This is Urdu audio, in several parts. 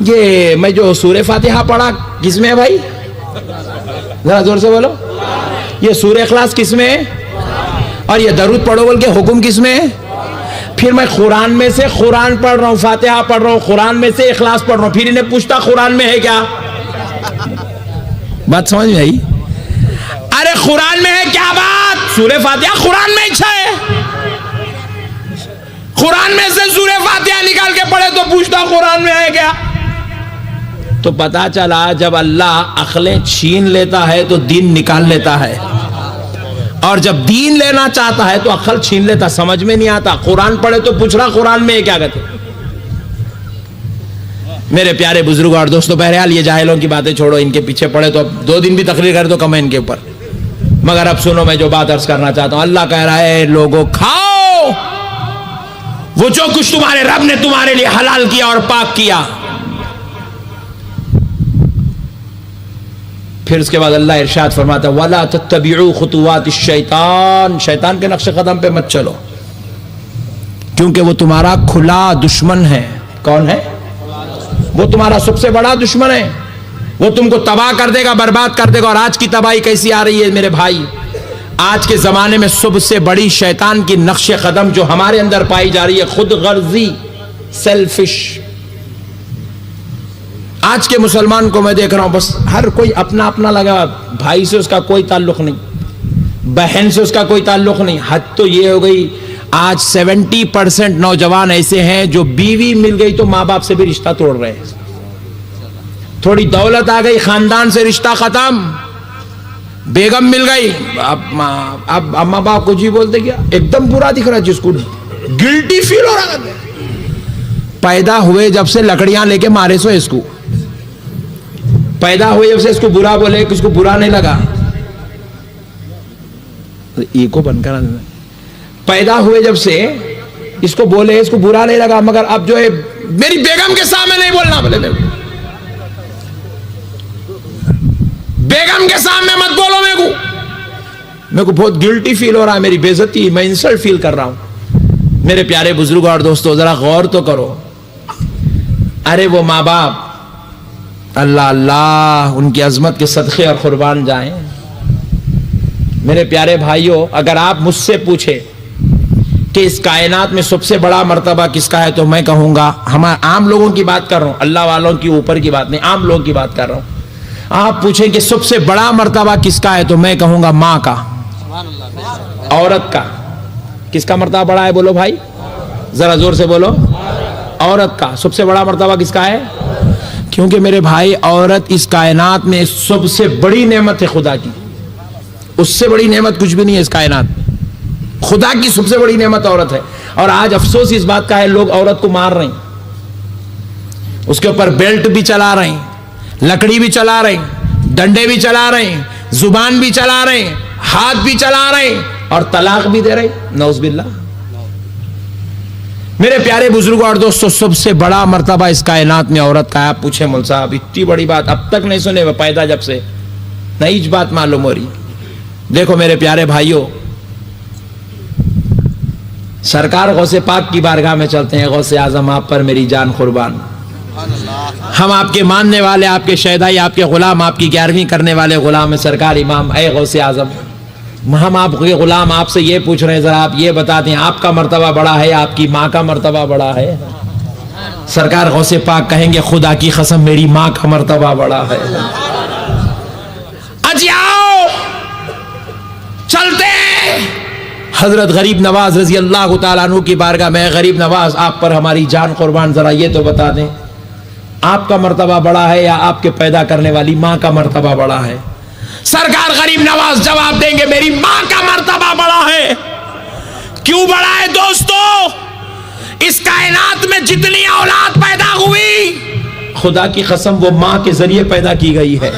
یہ میں جو سورہ فاتحہ پڑھا کس میں ہے بھائی؟ ذرا زور سے بولو. یہ سورہ اخلاص کس میں ہے؟ اور یہ درود پڑھو بول کے حکم کس میں ہے؟ پھر میں قرآن میں سے قرآن پڑھ رہا ہوں، فاتحہ پڑھ رہا ہوں، قرآن میں سے اخلاص پڑھ رہا ہوں، پھر انہیں پوچھتا قرآن میں ہے کیا؟ بات سمجھ میں آئی؟ ارے قرآن میں ہے کیا بات؟ سورہ فاتحہ قرآن میں اچھا ہے، قرآن میں سے سورہ فاتحہ نکال کے پڑھے تو پوچھتا قرآن میں ہے کیا؟ تو پتا چلا جب اللہ عقلیں چھین لیتا ہے تو دین نکال لیتا ہے، اور جب دین لینا چاہتا ہے تو عقل چھین لیتا. سمجھ میں نہیں آتا. قرآن پڑھے تو پوچھ رہا قرآن میں کیا کہتے. میرے پیارے بزرگ اور دوستو، بہرحال یہ جاہلوں کی باتیں چھوڑو، ان کے پیچھے پڑے تو اب 2 دن بھی تقریر کر دو کم ہے ان کے اوپر. مگر اب سنو میں جو بات عرض کرنا چاہتا ہوں. اللہ کہہ رہا ہے لوگوں کھاؤ وہ جو کچھ تمہارے رب نے تمہارے لیے حلال کیا اور پاک کیا. پھر اس کے بعد اللہ ارشاد فرماتا ہے وَلَا تَتَّبِعُوا خُطُوَاتِ الشَّيْطَانِ، شیطان کے نقش قدم پہ مت چلو، کیونکہ وہ تمہارا کھلا دشمن ہے. کون ہے؟ وہ تمہارا سب سے بڑا دشمن ہے. وہ تم کو تباہ کر دے گا، برباد کر دے گا. اور آج کی تباہی کیسی آ رہی ہے میرے بھائی؟ آج کے زمانے میں سب سے بڑی شیطان کی نقش قدم جو ہمارے اندر پائی جا رہی ہے خود غرضی، سیلفش. آج کے مسلمان کو میں دیکھ رہا ہوں بس ہر کوئی اپنا اپنا لگا. بھائی سے اس کا کوئی تعلق نہیں، بہن سے اس کا کوئی تعلق نہیں. حد تو یہ ہو گئی آج 70% نوجوان ایسے ہیں جو بیوی مل گئی تو ماں باپ سے بھی رشتہ توڑ رہے ہیں. تھوڑی دولت آ گئی خاندان سے رشتہ ختم. بیگم مل گئی اب اماں باپ کو جی بولتے کیا ایک دم برا دکھ رہا، جس کو گلٹی فیل ہو رہا ہے. پیدا ہوئے جب سے لکڑیاں لے کے مارے سو اس کو، پیدا ہوئے جب سے اس کو برا بولے، کس کو برا نہیں لگا. ایکو بن کر پیدا ہوئے جب سے اس کو بولے اس کو برا نہیں لگا، مگر اب جو ہے میری بیگم کے سامنے نہیں بولنا، بولے بیگم کے سامنے مت بولو. میرے کو بہت گلٹی فیل ہو رہا ہے، میری بے عزتی، میں انسلٹ فیل کر رہا ہوں. میرے پیارے بزرگ اور دوستو ذرا غور تو کرو. ارے وہ ماں باپ اللہ اللہ ان کی عظمت کے صدقے اور قربان جائیں. میرے پیارے بھائیوں، اگر آپ مجھ سے پوچھے کہ اس کائنات میں سب سے بڑا مرتبہ کس کا ہے تو میں کہوں گا، ہم عام لوگوں کی بات کر رہا ہوں، اللہ والوں کی اوپر کی بات نہیں، عام لوگوں کی بات کر رہا ہوں. آپ پوچھیں کہ سب سے بڑا مرتبہ کس کا ہے تو میں کہوں گا ماں کا، عورت کا. کس کا مرتبہ بڑا ہے بولو بھائی، ذرا زور سے بولو. عورت کا سب سے بڑا مرتبہ کس کا ہے؟ کیونکہ میرے بھائی عورت اس کائنات میں سب سے بڑی نعمت ہے خدا کی. اس سے بڑی نعمت کچھ بھی نہیں ہے اس کائنات میں. خدا کی سب سے بڑی نعمت عورت ہے. اور آج افسوس اس بات کا ہے لوگ عورت کو مار رہے ہیں، اس کے اوپر بیلٹ بھی چلا رہے ہیں، لکڑی بھی چلا رہے ہیں، ڈنڈے بھی چلا رہے ہیں، زبان بھی چلا رہے ہیں، ہاتھ بھی چلا رہے ہیں، اور طلاق بھی دے رہے ہیں. نعوذ باللہ. میرے پیارے بزرگوں اور دوستوں، سب سے بڑا مرتبہ اس کائنات میں عورت کا ہے. آپ پوچھیں مول صاحب اتنی بڑی بات اب تک نہیں سنے، وہ پیدا جب سے نئی بات معلوم ہو رہی. دیکھو میرے پیارے بھائیوں، سرکار غوث پاک کی بارگاہ میں چلتے ہیں. غوث اعظم آپ پر میری جان قربان. ہم آپ کے ماننے والے، آپ کے شہدائی، آپ کے غلام، آپ کی 11ویں کرنے والے غلام ہیں. سرکار امام اے غوث اعظم، ہم آپ کے غلام آپ سے یہ پوچھ رہے ہیں، ذرا آپ یہ بتا دیں آپ کا مرتبہ بڑا ہے، آپ کی ماں کا مرتبہ بڑا ہے؟ سرکار غوث پاک کہیں گے خدا کی قسم میری ماں کا مرتبہ بڑا ہے. اجی آؤ چلتے ہیں. حضرت غریب نواز رضی اللہ تعالیٰ عنہ کی بارگاہ میں. غریب نواز آپ پر ہماری جان قربان، ذرا یہ تو بتا دیں آپ کا مرتبہ بڑا ہے یا آپ کے پیدا کرنے والی ماں کا مرتبہ بڑا ہے؟ سرکار غریب نواز جواب دیں گے میری ماں کا مرتبہ بڑا ہے. کیوں بڑا ہے دوستو؟ اس کائنات میں جتنی اولاد پیدا ہوئی خدا کی قسم وہ ماں کے ذریعے پیدا کی گئی ہے،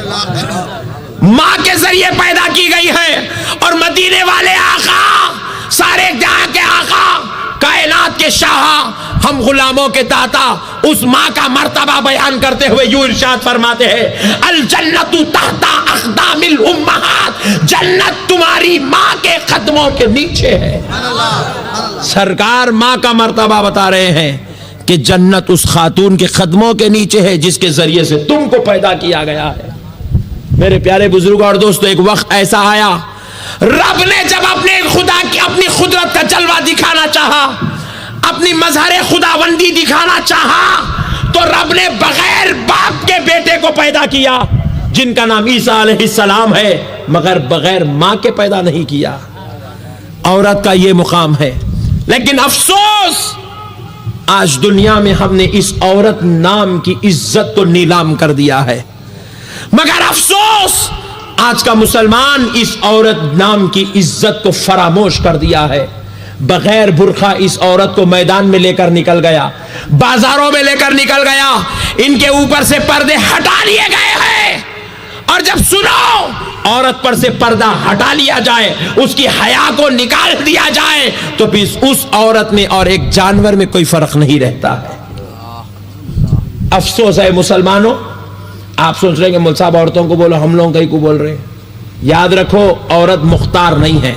ماں کے ذریعے پیدا کی گئی ہے. اور مدینے والے آقا، سارے جہاں کے آقا، کائنات کے شاہ، ہم غلاموں کے داتا، اس ماں کا مرتبہ بیان کرتے ہوئے یوں ارشاد فرماتے ہیں الجنت تحت اقدام الامہات، جنت تمہاری ماں کے قدموں کے نیچے ہے. سرکار ماں کا مرتبہ بتا رہے ہیں کہ جنت اس خاتون کے قدموں کے نیچے ہے جس کے ذریعے سے تم کو پیدا کیا گیا ہے۔ میرے پیارے بزرگوں اور دوستو، ایک وقت ایسا آیا، رب نے جب اپنی قدرت کا جلوہ دکھانا چاہا، اپنی مظہر خداوندی دکھانا چاہا، تو رب نے بغیر باپ کے بیٹے کو پیدا کیا جن کا نام عیسیٰ علیہ السلام ہے، مگر بغیر ماں کے پیدا نہیں کیا۔ عورت کا یہ مقام ہے، لیکن افسوس آج دنیا میں ہم نے اس عورت نام کی عزت کو نیلام کر دیا ہے۔ مگر افسوس آج کا مسلمان اس عورت نام کی عزت کو فراموش کر دیا ہے۔ بغیر برقع اس عورت کو میدان میں لے کر نکل گیا، بازاروں میں لے کر نکل گیا، ان کے اوپر سے پردے ہٹا لیے گئے ہیں۔ اور جب سنو عورت پر سے پردہ ہٹا لیا جائے، اس کی حیا کو نکال دیا جائے، تو پھر اس عورت میں اور ایک جانور میں کوئی فرق نہیں رہتا ہے۔ افسوس ہے مسلمانوں، آپ سوچ رہے ہیں کہ مول صاحب عورتوں کو بولو، ہم لوگ کہیں کو بول رہے ہیں۔ یاد رکھو، عورت مختار نہیں ہے،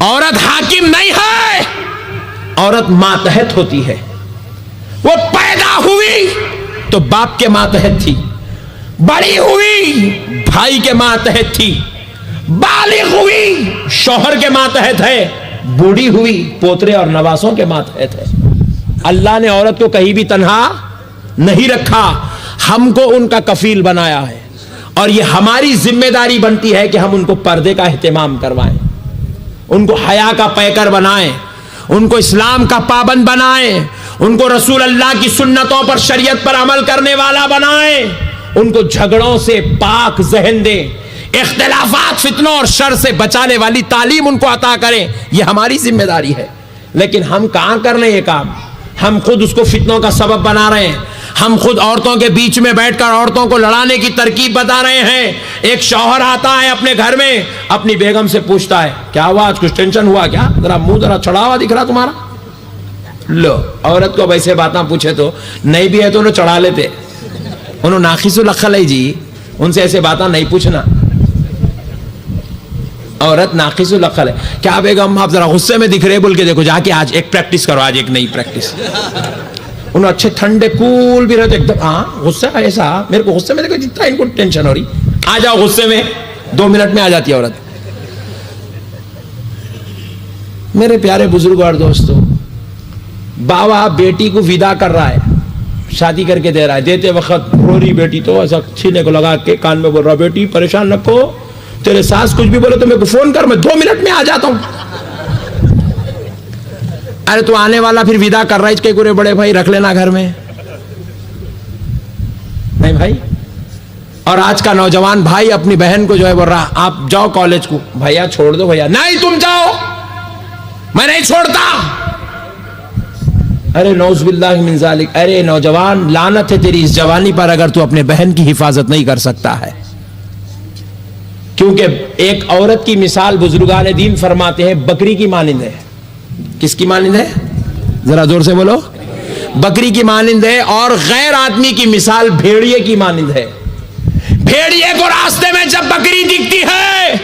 عورت حاکم نہیں ہے، عورت ماتحت ہوتی ہے۔ وہ پیدا ہوئی تو باپ کے ماتحت تھی، بڑی ہوئی بھائی کے ماتحت تھی، بالغ ہوئی شوہر کے ماتحت ہے، بوڑھی ہوئی پوترے اور نواسوں کے ماتحت ہے۔ اللہ نے عورت کو کہیں بھی تنہا نہیں رکھا، ہم کو ان کا کفیل بنایا ہے، اور یہ ہماری ذمہ داری بنتی ہے کہ ہم ان کو پردے کا اہتمام کروائیں، ان کو حیا کا پیکر بنائیں، ان کو اسلام کا پابند بنائیں، ان کو رسول اللہ کی سنتوں پر، شریعت پر عمل کرنے والا بنائیں، ان کو جھگڑوں سے پاک ذہن دیں، اختلافات، فتنوں اور شر سے بچانے والی تعلیم ان کو عطا کریں۔ یہ ہماری ذمہ داری ہے، لیکن ہم کہاں کر رہے ہیں یہ کام؟ ہم خود اس کو فتنوں کا سبب بنا رہے ہیں، ہم خود عورتوں کے بیچ میں بیٹھ کر عورتوں کو لڑانے کی ترکیب بتا رہے ہیں۔ ایک شوہر آتا ہے اپنے گھر میں، اپنی بیگم سے پوچھتا ہے، کیا ہوا آج، کچھ ٹینشن ہوا کیا؟ ذرا منہ ذرا چڑھا ہوا دکھ رہا تمہارا۔ لو، عورت کو ویسے باتاں پوچھے تو نہیں بھی ہے تو انہوں چڑھا لیتے، انہوں ناخیس الخل ہے جی، ان سے ایسے باتاں نہیں پوچھنا۔ عورت ناقص العقل ہے۔ کیا بیگم آپ ذرا غصے میں دکھ رہے، بول کے دیکھو جا کے آج ایک پریکٹس کرو، آج ایک نئی پریکٹس۔ انہوں اچھے ٹھنڈے کول بھی رہتے، ایک دم ہاں غصہ ایسا، میرے کو غصے میں دیکھو جتنا ان کو ٹینشن ہو رہی، آ جاؤ غصے میں، 2 منٹ میں آ جاتی ہے عورت۔ میرے پیارے بزرگ اور دوستو، باوا بیٹی کو ودا کر رہا ہے، شادی کر کے دے رہا ہے، دیتے وقت رو رہی بیٹی تو ایسا سینے کو لگا کے کان میں بول رہا، بیٹی پریشان رکھو، تیرے ساس کچھ بھی بولے تو میرے کو فون کر، میں 2 منٹ میں آ جاتا ہوں۔ ارے تو آنے والا پھر ودا کر رہا ہے، اس کے گورے بڑے بھائی رکھ لینا گھر میں، نہیں بھائی۔ اور آج کا نوجوان بھائی اپنی بہن کو جو ہے بول رہا، آپ جاؤ کالج کو، بھیا چھوڑ دو بھیا، نہیں تم جاؤ، میں نہیں چھوڑتا۔ ارے نعوذ باللہ من ذالک، ارے نوجوان لعنت ہے تیری اس جوانی پر اگر تو اپنے بہن کی حفاظت نہیں کر سکتا ہے، کیونکہ ایک عورت کی مثال بزرگان دین فرماتے ہیں بکری کی مانند ہے۔ کس کی مانند ہے؟ ذرا زور سے بولو، بکری کی مانند ہے، اور غیر آدمی کی مثال بھیڑیے کی مانند ہے۔ بھیڑیے کو راستے میں جب بکری دکھتی ہے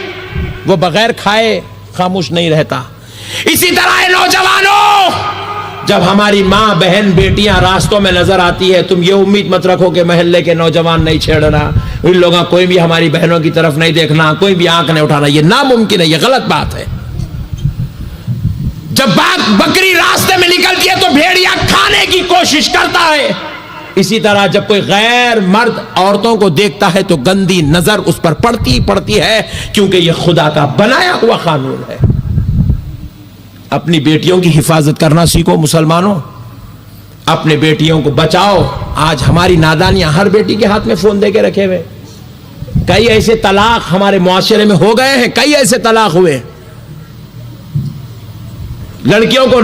وہ بغیر کھائے خاموش نہیں رہتا۔ اسی طرح ہے نوجوانوں، جب ہماری ماں بہن بیٹیاں راستوں میں نظر آتی ہے، تم یہ امید مت رکھو کہ محلے کے نوجوان نہیں چھیڑنا، ان لوگوں کوئی بھی ہماری بہنوں کی طرف نہیں دیکھنا، کوئی بھی آنکھ نہیں اٹھانا، یہ ناممکن ہے، یہ غلط بات ہے۔ جب بکری راستے میں نکلتی ہے تو بھیڑیا کھانے کی کوشش کرتا ہے۔ اسی طرح جب کوئی غیر مرد عورتوں کو دیکھتا ہے تو گندی نظر اس پر پڑتی ہے، کیونکہ یہ خدا کا بنایا ہوا قانون ہے۔ اپنی بیٹیوں کی حفاظت کرنا سیکھو مسلمانوں، اپنے بیٹیوں کو بچاؤ۔ آج ہماری نادانیاں، ہر بیٹی کے ہاتھ میں فون دے کے رکھے ہوئے، کئی ایسے طلاق ہمارے معاشرے میں ہو گئے ہیں، کئی ایسے طلاق ہوئے، لڑکیوں کو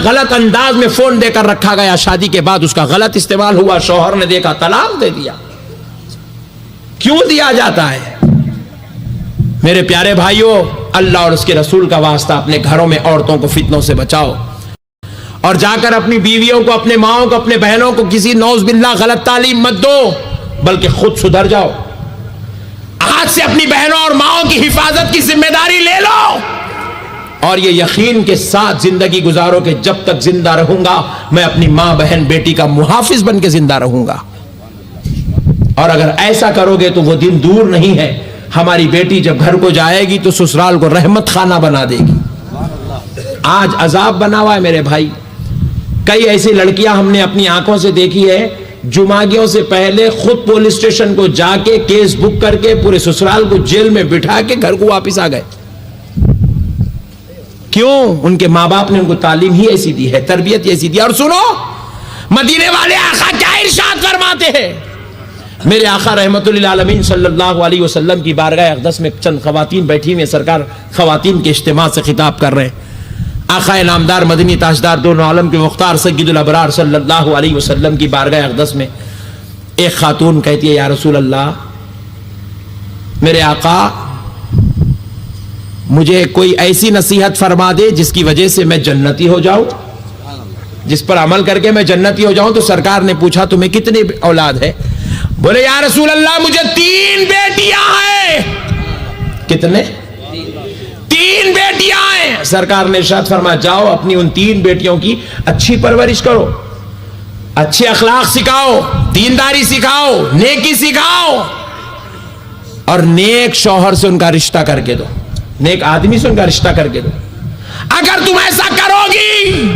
غلط انداز میں فون دے کر رکھا گیا، شادی کے بعد اس کا غلط استعمال ہوا، شوہر نے دیکھا طلاق دے دیا۔ کیوں دیا جاتا ہے؟ میرے پیارے بھائیوں، اللہ اور اس کے رسول کا واسطہ اپنے گھروں میں عورتوں کو فتنوں سے بچاؤ، اور جا کر اپنی بیویوں کو، اپنے ماؤں کو، اپنے بہنوں کو کسی نعوذ باللہ غلط تعلیم مت دو، بلکہ خود سدھر جاؤ۔ آج سے اپنی بہنوں اور ماؤں کی حفاظت کی ذمہ داری لے لو، اور یہ یقین کے ساتھ زندگی گزارو کہ جب تک زندہ رہوں گا میں اپنی ماں بہن بیٹی کا محافظ بن کے زندہ رہوں گا. اور اگر ایسا کرو گے تو وہ دن دور نہیں ہے، ہماری بیٹی جب گھر کو جائے گی تو سسرال کو رحمت خانہ بنا دے گی. آج عذاب بنا ہوا ہے میرے بھائی. کئی ایسی لڑکیاں ہم نے اپنی آنکھوں سے دیکھی ہے، جمعگیوں سے پہلے خود پولیس اسٹیشن کو جا کے کیس بک کر کے پورے سسرال کو جیل میں بٹھا کے گھر کو واپس آ گئے. کیوں؟ ان کے ماں باپ نے ان کو تعلیم ہی ایسی دی ہے، تربیت ہی ایسی دی. اور سنو مدینے والے آقا کیا ارشاد فرماتے ہیں. میرے آقا رحمت للعالمین صلی اللہ علیہ وسلم کی بارگاہ اقدس میں چند خواتین بیٹھی ہوئی ہیں. سرکار خواتین کے اجتماع سے خطاب کر رہے ہیں. آقا نامدار مدنی تاجدار دونوں عالم کے مختار سید الابرار صلی اللہ علیہ وسلم کی بارگاہ اقدس میں ایک خاتون کہتی ہے، یا رسول اللہ میرے آقا مجھے کوئی ایسی نصیحت فرما دے جس کی وجہ سے میں جنتی ہو جاؤں، جس پر عمل کر کے میں جنتی ہو جاؤں. تو سرکار نے پوچھا تمہیں کتنی اولاد ہے؟ بولے یا رسول اللہ مجھے 3 بیٹیاں ہیں. کتنے؟ 3 بیٹیاں ہیں. سرکار نے ارشاد فرمایا جاؤ اپنی ان 3 بیٹیوں کی اچھی پرورش کرو، اچھے اخلاق سکھاؤ، دینداری سکھاؤ، نیکی سکھاؤ، اور نیک شوہر سے ان کا رشتہ کر کے دو، نیک آدمی سے ان کا رشتہ کر کے دو. اگر تم ایسا کرو گی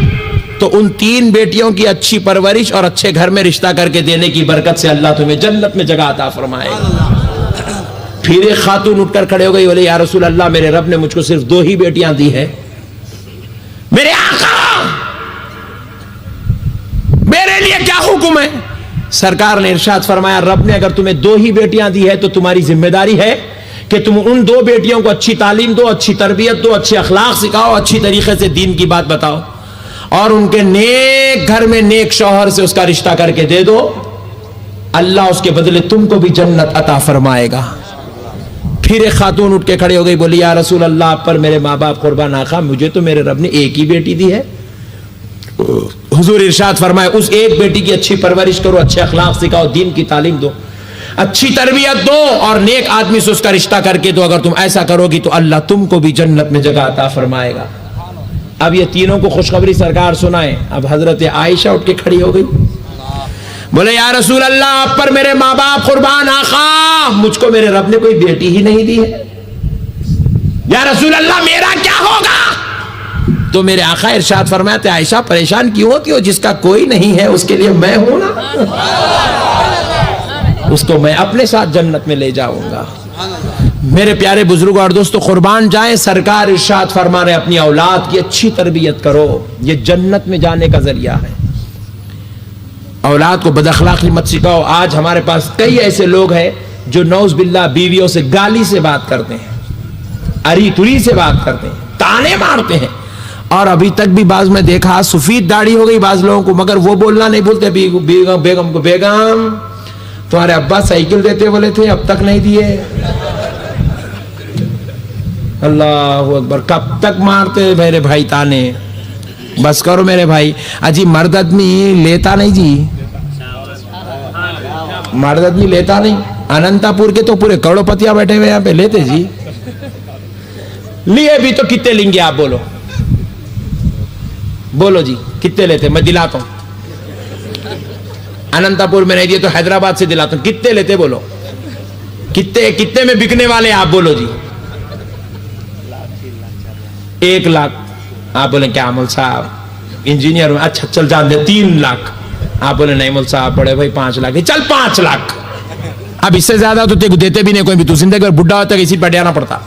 تو ان 3 بیٹیوں کی اچھی پرورش اور اچھے گھر میں رشتہ کر کے دینے کی برکت سے اللہ تمہیں جنت میں جگہ عطا فرمائے گا. پھر ایک خاتون اٹھ کر کھڑے ہو گئی، بولے یا رسول اللہ میرے رب نے مجھ کو صرف 2 ہی بیٹیاں دی ہے. میرے آقا میرے لیے کیا حکم ہے؟ سرکار نے ارشاد فرمایا رب نے اگر تمہیں 2 ہی بیٹیاں دی ہے تو تمہاری ذمہ داری ہے کہ تم ان 2 بیٹیوں کو اچھی تعلیم دو، اچھی تربیت دو، اچھے اخلاق سکھاؤ، اچھی طریقے سے دین کی بات بتاؤ، اور ان کے نیک گھر میں نیک شوہر سے اس کا رشتہ کر کے دے دو. اللہ اس کے بدلے تم کو بھی جنت عطا فرمائے گا. پھر ایک خاتون اٹھ کے کھڑے ہو گئی، بولی یا رسول اللہ آپ پر میرے ماں باپ قربان آقا مجھے تو میرے رب نے 1 ہی بیٹی دی ہے. حضور ارشاد فرمائے اس ایک بیٹی کی اچھی پرورش کرو، اچھے اخلاق سکھاؤ، دین کی تعلیم دو، اچھی تربیت دو، اور نیک آدمی سے اس کا رشتہ کر کے دو. اگر تم ایسا کرو گی تو اللہ تم کو بھی جنت میں جگہ عطا فرمائے گا. اب یہ تینوں کو خوشخبری سرکار سنائے. اب حضرت عائشہ اٹھ کے کھڑی ہو گئی، بولے یا رسول اللہ آپ پر میرے ماں باپ قربان آقا مجھ کو میرے رب نے کوئی بیٹی ہی نہیں دی ہے. یا رسول اللہ میرا کیا ہوگا؟ تو میرے آقا ارشاد فرماتے عائشہ پریشان کیوں ہوتی ہو؟ جس کا کوئی نہیں ہے اس کے لیے میں ہوں نا، اس کو میں اپنے ساتھ جنت میں لے جاؤں گا. میرے پیارے بزرگوں اور دوستو قربان جائیں، سرکار ارشاد فرما رہے اپنی اولاد کی اچھی تربیت کرو، یہ جنت میں جانے کا ذریعہ ہے. اولاد کو بد اخلاقی مت سکھاؤ. آج ہمارے پاس کئی ایسے لوگ ہیں جو نعوذ باللہ بیویوں سے گالی سے بات کرتے ہیں، اری تری سے بات کرتے ہیں، تانے مارتے ہیں. اور ابھی تک بھی بعض میں دیکھا سفید داڑھی ہو گئی بعض لوگوں کو، مگر وہ بولنا نہیں بولتے بیگم کو، بیگم تمہارے ابا سائیکل دیتے بولے تھے اب تک نہیں دیے. اللہ اکبر، کب تک مارتے میرے بھائی تانے؟ بس کرو میرے بھائی. اجی مرد آدمی لیتا نہیں جی، مرد آدمی لیتا نہیں. اننتا پور کے تو پورے کروڑوں پتیاں بیٹھے ہوئے یہاں پہ لیتے جی. لیے بھی تو کتنے لیں گے آپ بولو، بولو جی کتنے لیتے؟ میں دلاتا ہوں. اننتا پور میں نہیں دیے تو حیدرآباد سے دلاتا ہوں. کتنے لیتے بولو؟ کتنے میں بکنے والے آپ بولو جی؟ 1 لاکھ. آپ بولیں کیا مول صاحب انجینئر ہوں؟ اچھا چل جان دے 3 لاکھ. آپ بولیں نہیں مول صاحب بڑے بھائی 5 لاکھ. چل 5 لاکھ. اب اس سے زیادہ تو دیتے بھی نہیں کوئی بھی. تو زندگی بھر بڈھا ہوتا ہے اسی پہ ڈیانا پڑتا.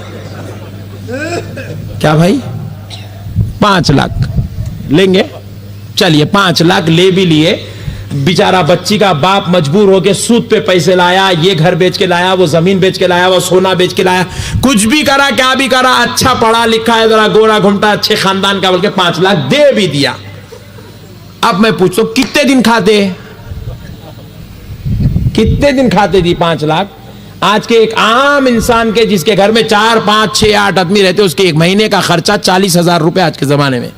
کیا بھائی 5 لاکھ لیں گے؟ چلیے 5 لاکھ لے بھی لیے. بیچارہ بچی کا باپ مجبور ہو کے سود پہ پیسے لایا، یہ گھر بیچ کے لایا، وہ زمین بیچ کے لایا، وہ سونا بیچ کے لایا، کچھ بھی کرا کیا بھی کرا، اچھا پڑھا لکھا ہے، ذرا گورا گھومتا اچھے خاندان کا، بلکہ 5 لاکھ دے بھی دیا. اب میں پوچھتا ہوں کتنے دن کھاتے، کتنے دن کھاتے جی 5 لاکھ؟ آج کے ایک عام انسان کے جس کے گھر میں 4 5 6 8 آدمی رہتے اس کے ایک مہینے کا خرچہ 40,000 روپے آج کے زمانے میں.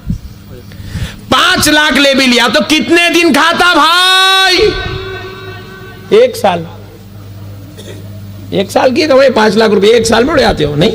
5 لاکھ لے بھی لیا تو کتنے دن کھاتا بھائی؟ 1 سال. 1 سال کی کمائی 5 لاکھ روپے 1 سال میں اڑ جاتے ہو؟ نہیں.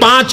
5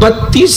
32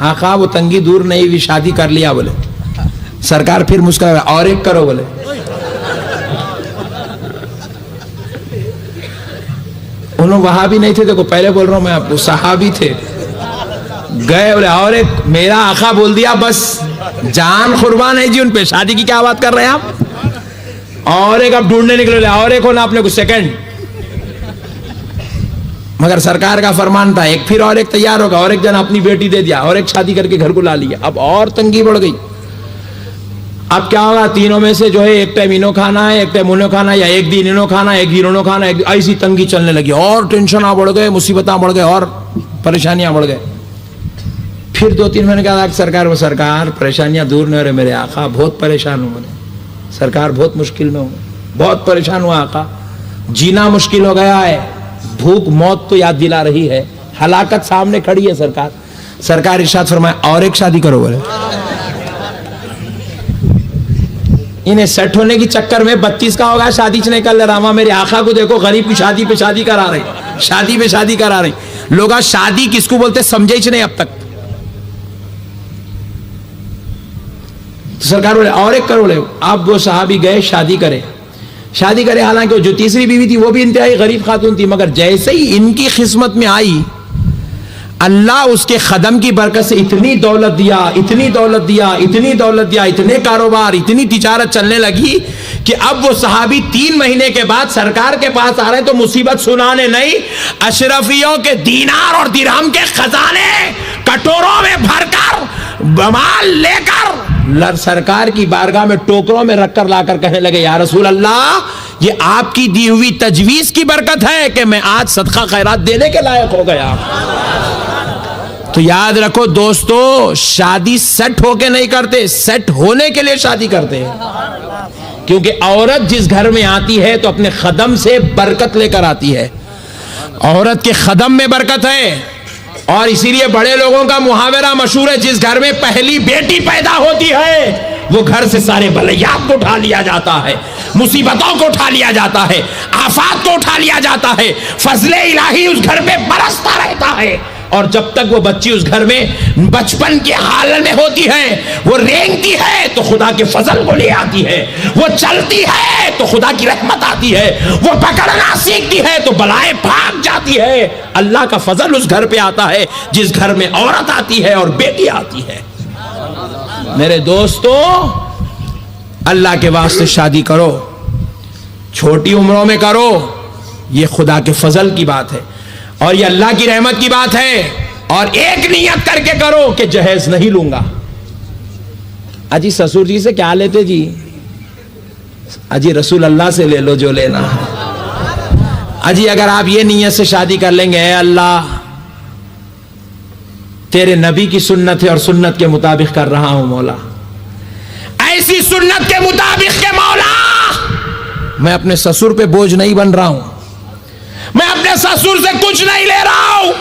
آقا وہ تنگی دور نہیں ہوئی, شادی کر لیا. بولے سرکار پھر مسکرا, اور ایک کرو. بولے انہوں وہاں بھی نہیں تھے, دیکھو پہلے بول رہا ہوں میں آپ کو, صحابی تھے. گئے بولے اور ایک, میرا آقا بول دیا بس جان قربان ہے جی ان پہ, شادی کی کیا بات کر رہے ہیں آپ. اور ایک آپ ڈھونڈنے نکلے, اور ایک ہونا اپنے کچھ سیکنڈ. مگر سرکار کا فرمان تھا, ایک پھر اور ایک تیار ہوگا, اور ایک جن اپنی بیٹی دے دیا, اور ایک شادی کر کے گھر کو لا لیا. اب اور تنگی بڑھ گئی. اب کیا ہوگا, تینوں میں سے جو ہے ایک ٹائم انہوں کھانا ہے, ایک ٹائم انہوں کھانا ہے, یا ایک دن انہوں کھانا ہے, ایک دن انہوں کھانا ہے. ایسی تنگی چلنے لگی, اور ٹینشن بڑھ گئے, مصیبتیں بڑھ گئے, اور پریشانیاں بڑھ گئے. پھر 2-3 مہینے کہا سرکار, وہ سرکار پریشانیاں دور نہیں ہو رہے میرے آقا, بہت پریشان ہوں میں. سرکار بہت مشکل میں ہوں, بہت پریشان ہوا آقا, جینا مشکل ہو گیا ہے, بھوک موت تو یاد دلا رہی ہے, ہلاکت سامنے کھڑی ہے. سرکار ارشاد فرمائے اور ایک شادی کرو. بولے انہیں سیٹ ہونے کی چکر میں 32 کا ہوگا, شادی چ نہیں کر لے رہا. میرے آقا کو دیکھو, غریب کی شادی پہ شادی کرا رہی, شادی پہ شادی کرا رہی. لوگ شادی کس کو بولتے سمجھے ہی نہیں اب تک. تو سرکار بولے اور ایک کرو. بولے اب وہ صحابی گئے, شادی کرے. حالانکہ جو تیسری بیوی تھی وہ بھی انتہائی غریب خاتون تھی, مگر جیسے ہی ان کی قسمت میں آئی, اللہ اس کے قدم کی برکت سے اتنی دولت دیا, اتنی دولت دیا, اتنی دولت دیا, اتنے کاروبار, اتنی تجارت چلنے لگی کہ اب وہ صحابی 3 مہینے کے بعد سرکار کے پاس آ رہے ہیں تو مصیبت سنانے نہیں, اشرفیوں کے دینار اور درہم کے خزانے کٹوروں میں بھر کر مال لے کر سرکار کی بارگاہ میں ٹوکروں میں رکھ کر لا کر کہنے لگے, یا رسول اللہ یہ آپ کی دی ہوئی تجویز کی برکت ہے کہ میں آج صدقہ خیرات دینے کے لائق ہو گیا. تو یاد رکھو دوستو, شادی سیٹ ہو کے نہیں کرتے, سیٹ ہونے کے لیے شادی کرتے ہیں. کیونکہ عورت جس گھر میں آتی ہے تو اپنے قدم سے برکت لے کر آتی ہے. عورت کے قدم میں برکت ہے. اور اسی لیے بڑے لوگوں کا محاورہ مشہور ہے, جس گھر میں پہلی بیٹی پیدا ہوتی ہے وہ گھر سے سارے بلیات کو اٹھا لیا جاتا ہے, مصیبتوں کو اٹھا لیا جاتا ہے, آفات کو اٹھا لیا جاتا ہے, فضل الہی اس گھر پہ برستا رہتا ہے. اور جب تک وہ بچی اس گھر میں بچپن کے حالت میں ہوتی ہے, وہ رینگتی ہے تو خدا کے فضل کو لے آتی ہے, وہ چلتی ہے تو خدا کی رحمت آتی ہے, وہ پکڑنا سیکھتی ہے تو بلائیں بھاگ جاتی ہے. اللہ کا فضل اس گھر پہ آتا ہے جس گھر میں عورت آتی ہے اور بیٹی آتی ہے. میرے دوستو, اللہ کے واسطے شادی کرو, چھوٹی عمروں میں کرو, یہ خدا کے فضل کی بات ہے اور یہ اللہ کی رحمت کی بات ہے. اور ایک نیت کر کے کرو کہ جہیز نہیں لوں گا. اجی سسور جی سے کیا لیتے جی, اجی رسول اللہ سے لے لو جو لینا ہے. اجی اگر آپ یہ نیت سے شادی کر لیں گے, اے اللہ تیرے نبی کی سنت ہے اور سنت کے مطابق کر رہا ہوں مولا, ایسی سنت کے مطابق کہ مولا میں اپنے سسور پہ بوجھ نہیں بن رہا ہوں, میں اپنے سسور سے کچھ نہیں لے رہا ہوں,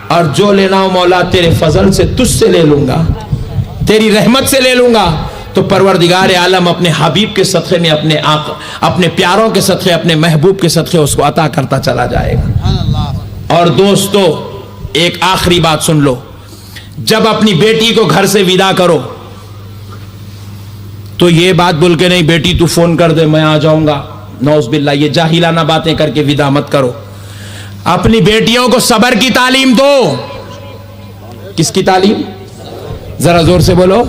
اور جو لینا ہوں مولا تیرے فضل سے تجھ سے لے لوں گا, تیری رحمت سے لے لوں گا. تو پروردگار عالم اپنے حبیب کے صدقے میں, اپنے پیاروں کے صدقے, اپنے محبوب کے صدقے اس کو عطا کرتا چلا جائے گا. اور دوستو ایک آخری بات سن لو, جب اپنی بیٹی کو گھر سے ودا کرو تو یہ بات بول کے نہیں بیٹی تو فون کر دے میں آ جاؤں گا, نعوذ باللہ, یہ جاہلانہ باتیں کر کے ودا مت کرو. اپنی بیٹیوں کو صبر کی تعلیم دو. کس کی تعلیم؟ ذرا زور سے بولو.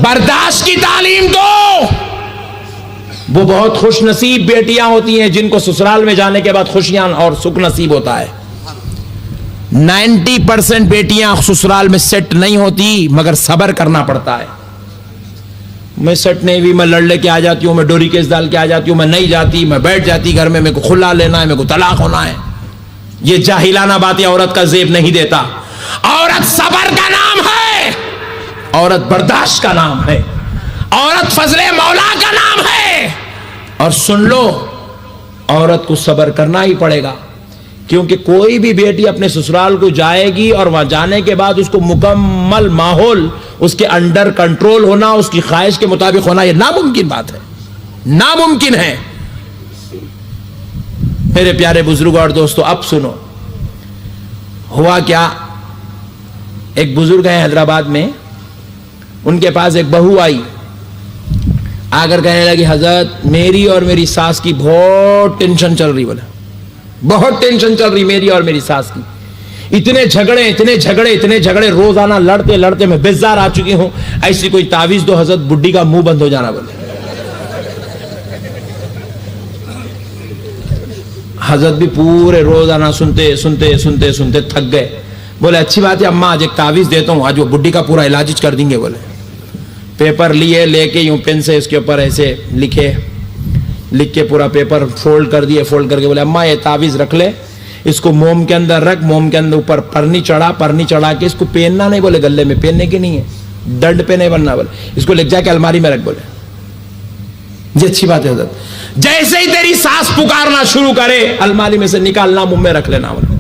برداشت کی تعلیم دو. وہ بہت خوش نصیب بیٹیاں ہوتی ہیں جن کو سسرال میں جانے کے بعد خوشیاں اور سکھ نصیب ہوتا ہے. 90% بیٹیاں سسرال میں سیٹ نہیں ہوتی, مگر صبر کرنا پڑتا ہے. میں سیٹ نہیں ہوئی, میں لڑ لے کے آ جاتی ہوں, میں ڈوری کیس ڈال کے آ جاتی ہوں, میں نہیں جاتی, میں بیٹھ جاتی گھر میں, میرے کو خلا لینا ہے, میرے کو طلاق ہونا ہے. یہ جاہلانہ باتیں عورت کا زیب نہیں دیتا. عورت صبر کا نام ہے, عورت برداشت کا نام ہے, عورت فضل مولا کا نام ہے. اور سن لو, عورت کو صبر کرنا ہی پڑے گا, کیونکہ کوئی بھی بیٹی اپنے سسرال کو جائے گی اور وہاں جانے کے بعد اس کو مکمل ماحول اس کے انڈر کنٹرول ہونا, اس کی خواہش کے مطابق ہونا, یہ ناممکن بات ہے, ناممکن ہے. میرے پیارے بزرگوں اور دوستو, اب سنو, ہوا کیا, ایک بزرگ ہیں حیدرآباد میں, ان کے پاس ایک بہو آئی, آ کر کہنے لگی حضرت میری اور میری ساس کی بہت ٹینشن چل رہی, بولا بہت ٹینشن چل رہی میری اور میری ساس کی, اتنے جھگڑے روزانہ لڑتے لڑتے میں بیزار آ چکی ہوں, ایسی کوئی تعویذ دو حضرت بڈھی کا منہ بند ہو جانا. بولے حضرت بھی پورے روزانہ سنتے تھک گئے. بولے اچھی بات ہے اماں, آج ایک تعویذ دیتا ہوں, آج وہ بڈھی کا پورا علاج کر دیں گے. بولے پیپر لے کے یوں پین سے اس کے اوپر ایسے لکھ کے پورا پیپر فولڈ کر کے بولے اماں یہ تعویذ رکھ لے, اس کو موم کے اندر رکھ, موم کے اندر اوپر پرنی چڑھا کے اس کو پہننا نہیں, بولے گلے میں پہننے کی نہیں ہے, ڈنڈ پہ نہیں بننا, بولے اس کو لے جا کے الماری میں رکھ. بولے یہ اچھی بات ہے حضرت, جیسے ہی تیری سانس پکارنا شروع کرے الماری میں سے نکالنا, منہ میں رکھ لینا. بولے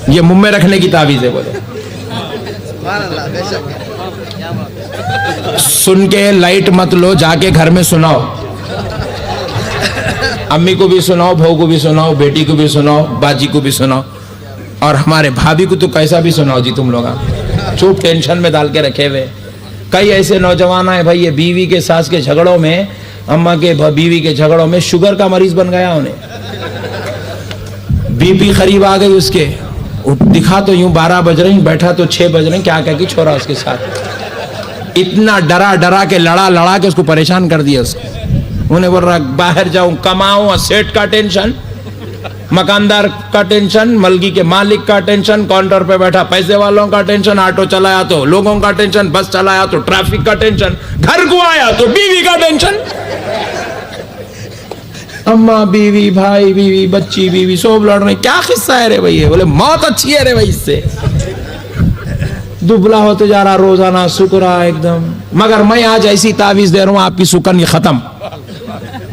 یہ منہ میں رکھنے کی تعویذ ہے. بولے سن کے لائٹ مت لو, جا کے گھر میں سناؤ, امی کو بھی سناؤ, بہو کو بھی سناؤ, بیٹی کو بھی سناؤ, باجی کو بھی سناؤ, اور ہمارے بھابھی کو تو کیسا بھی سناؤ جی. تم لوگ چوپ ٹینشن میں ڈال کے رکھے ہوئے. کئی ایسے نوجوان ہیں بھائی, یہ بیوی کے ساس کے جھگڑوں میں, اماں کے بیوی کے جھگڑوں میں شوگر کا مریض بن گیا, انہیں بی پی قریب آ گئی اس کے, دکھا تو یوں 12 بج رہے ہیں, بیٹھا تو 6 بج رہے ہیں, کیا کہہ کہ چھوڑا اس کے ساتھ, اتنا ڈرا کے لڑا کے اس کو پریشان کر دیا. اس کو انہیں بول رہا باہر جاؤں, کماؤں, سیٹ کا ٹینشن, مکاندار کا ٹینشن, ملکی کے مالک کا ٹینشن, کاؤنٹر پہ بیٹھا پیسے والوں کا ٹینشن, آٹو چلایا تو لوگوں کا ٹینشن, بس چلایا تو ٹریفک کا ٹینشن, گھر کو آیا تو بیوی کا ٹینشن. اماں بیوی, بھائی بیوی, بچی بیوی, سب لڑ رہے. کیا قصہ ہے رے بھائی؟ بولے موت اچھی ہے رے بھائی, اس سے دبلا ہوتے جا رہا, روزانہ سکرا ایک دم. مگر میں آج ایسی تعویذ دے رہا ہوں, آپ کی سکن یہ ختم,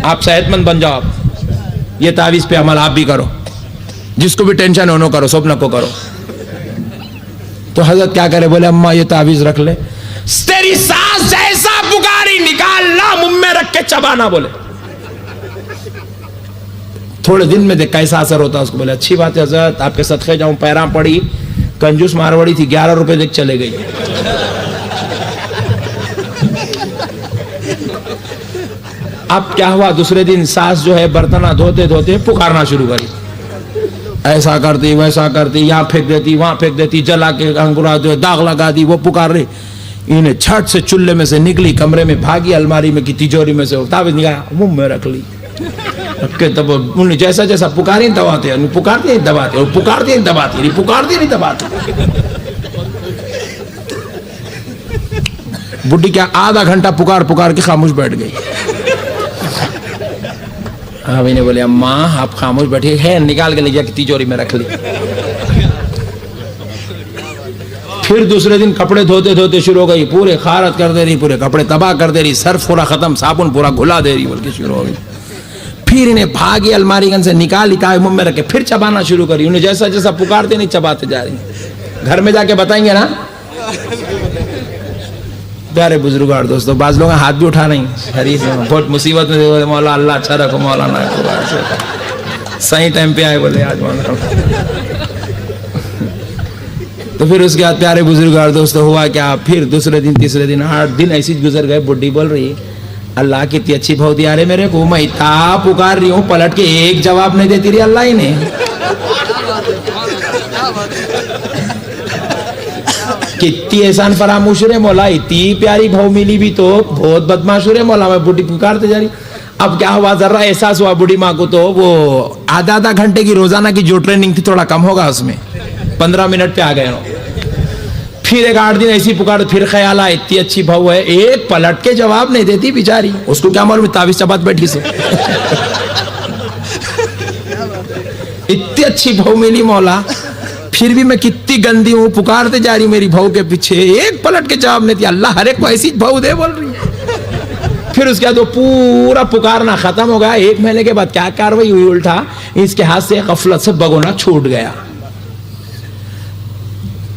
آپ صحت مند بن جاؤ. یہ تعویذ پہ عمل آپ بھی کرو, جس کو بھی ٹینشن ہے انہوں کرو, سب نہ کو کرو. تو حضرت کیا کرے؟ بولے اماں یہ تعویذ رکھ لے, تیری سانس جیسا پکاری نکالنا, منہ میں رکھ کے چبانا. بولے تھوڑے دن میں دیکھ کیسا اثر ہوتا اس کو. بولے اچھی بات ہے حضرت, آپ کے صدقے جاؤں. پیراں پڑی, کنجوس مارواڑی تھی, 11 روپے دیکھ چلے گئی. اب کیا ہوا, دوسرے دن ساس جو ہے برتنہ دھوتے پکارنا شروع کری, ایسا کرتی ویسا کرتی, یہاں پھینک دیتی وہاں پھینک دیتی, جلا کے انگورا جو داغ لگا دی, وہ پکار رہی. انہیں چھٹ سے چولہے میں سے نکلی, کمرے میں بھاگی, الماری میں کی تجوری میں سے تعویذ نکالا, منہ میں رکھ لی. جیسا جیسا پکاری دباتے, پکارتے دباتے, پکارتے دباتے, پکارتے نہیں دباتے. بڈھی کیا آدھا گھنٹہ پکار کے خاموش بیٹھ گئی. بھائی نے بولے اماں آپ خاموش بیٹھے ہیں, نکال کے لے جا کے تجوری میں رکھ لی. پھر دوسرے دن کپڑے دھوتے شروع ہو گئی, پورے خارت کر دے رہی, پورے کپڑے تباہ کر دے رہی, سرف پورا ختم, صابن پورا گھلا دے رہی, بلکہ شروع ہو گئی. پھر انہیں بھاگی الماری گن سے نکال منہ میں رکھے, پھر چبانا شروع کری. انہیں جیسا جیسا پکارتے نہیں چباتے جا رہی. گھر میں جا کے بتائیں گے نا پیارے بزرگار دوستو. بعض لوگ ہاتھ بھی اٹھا رہی ہیں, بہت مصیبت میں, مولا اللہ اچھا رکھو, مولانا صحیح ٹائم پہ آئے, بولے آج مولانا. تو پھر اس کے بعد پیارے بزرگار دوستو ہوا کیا, پھر دوسرے دن تیسرے دن 8 دن ایسی گزر گئے. بڈھی بول رہی اللہ کتنی اچھی بہو دیا رہے میرے کو, میں اتنا پکار رہی ہوں, پلٹ کے ایک جواب نہیں دیتی رہی اللہ ہی نے. کتنی احسان فراموش رہے مولا, اتنی پیاری بہو ملی بھی تو بہت بدماش رہے مولا. میں بڈھی پکارتے جا رہی. اب کیا ہوا, ذرا احساس ہوا بڈھی ماں کو, تو وہ آدھا گھنٹے کی روزانہ کی جو ٹریننگ تھی تھوڑا کم ہوگا, اس میں 15 منٹ پہ آ گئے. پھر ایک 8 دن ایسی پکار, پھر خیال آیا اتنی اچھی بہو ہے, ایک پلٹ کے جواب نہیں دیتی بیچاری. اس کو کیا معلوم تعویذ چبات بیٹھی سے. اتنی اچھی بہو ملی مولا, پھر بھی میں کتنی گندی ہوں, پکارتے جا رہی میری بہو کے پیچھے, ایک پلٹ کے جواب نہیں دیا. اللہ ہر ایک کو ایسی بہو دے بول رہی. پھر اس کے بعد وہ پورا پکارنا ختم ہو گیا. 1 مہینے کے بعد کیا کاروائی ہوئی, الٹا اس کے ہاتھ سے غفلت سے بگونا چھوٹ گیا.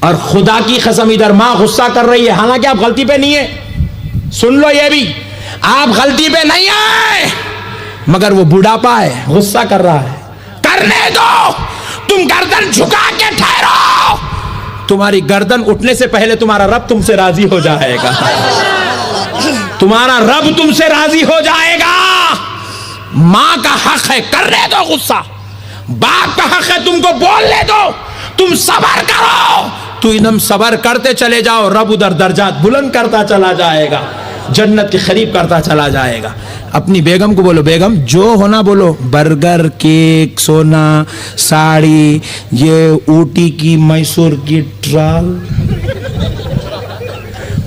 اور خدا کی قسم ادھر ماں غصہ کر رہی ہے، حالانکہ آپ غلطی پہ نہیں ہے. سن لو یہ بھی، آپ غلطی پہ نہیں ہے، مگر وہ بڑھاپا ہے، غصہ کر رہا ہے. کرنے دو، تم گردن جھکا کے ٹھہرو. تمہاری گردن اٹھنے سے پہلے تمہارا رب تم سے راضی ہو جائے گا. تمہارا رب تم سے راضی ہو جائے گا. ماں کا حق ہے، کرنے دو غصہ. باپ کا حق ہے، تم کو بولنے دو. تم صبر کرو، تو انہم صبر کرتے چلے جاؤ، رب ادھر درجات بلند کرتا چلا جائے گا، جنت کے قریب کرتا چلا جائے گا. اپنی بیگم کو بولو، بیگم جو ہونا بولو، برگر، کیک، سونا، ساڑی، یہ اوٹی کی، میسور کی ٹرال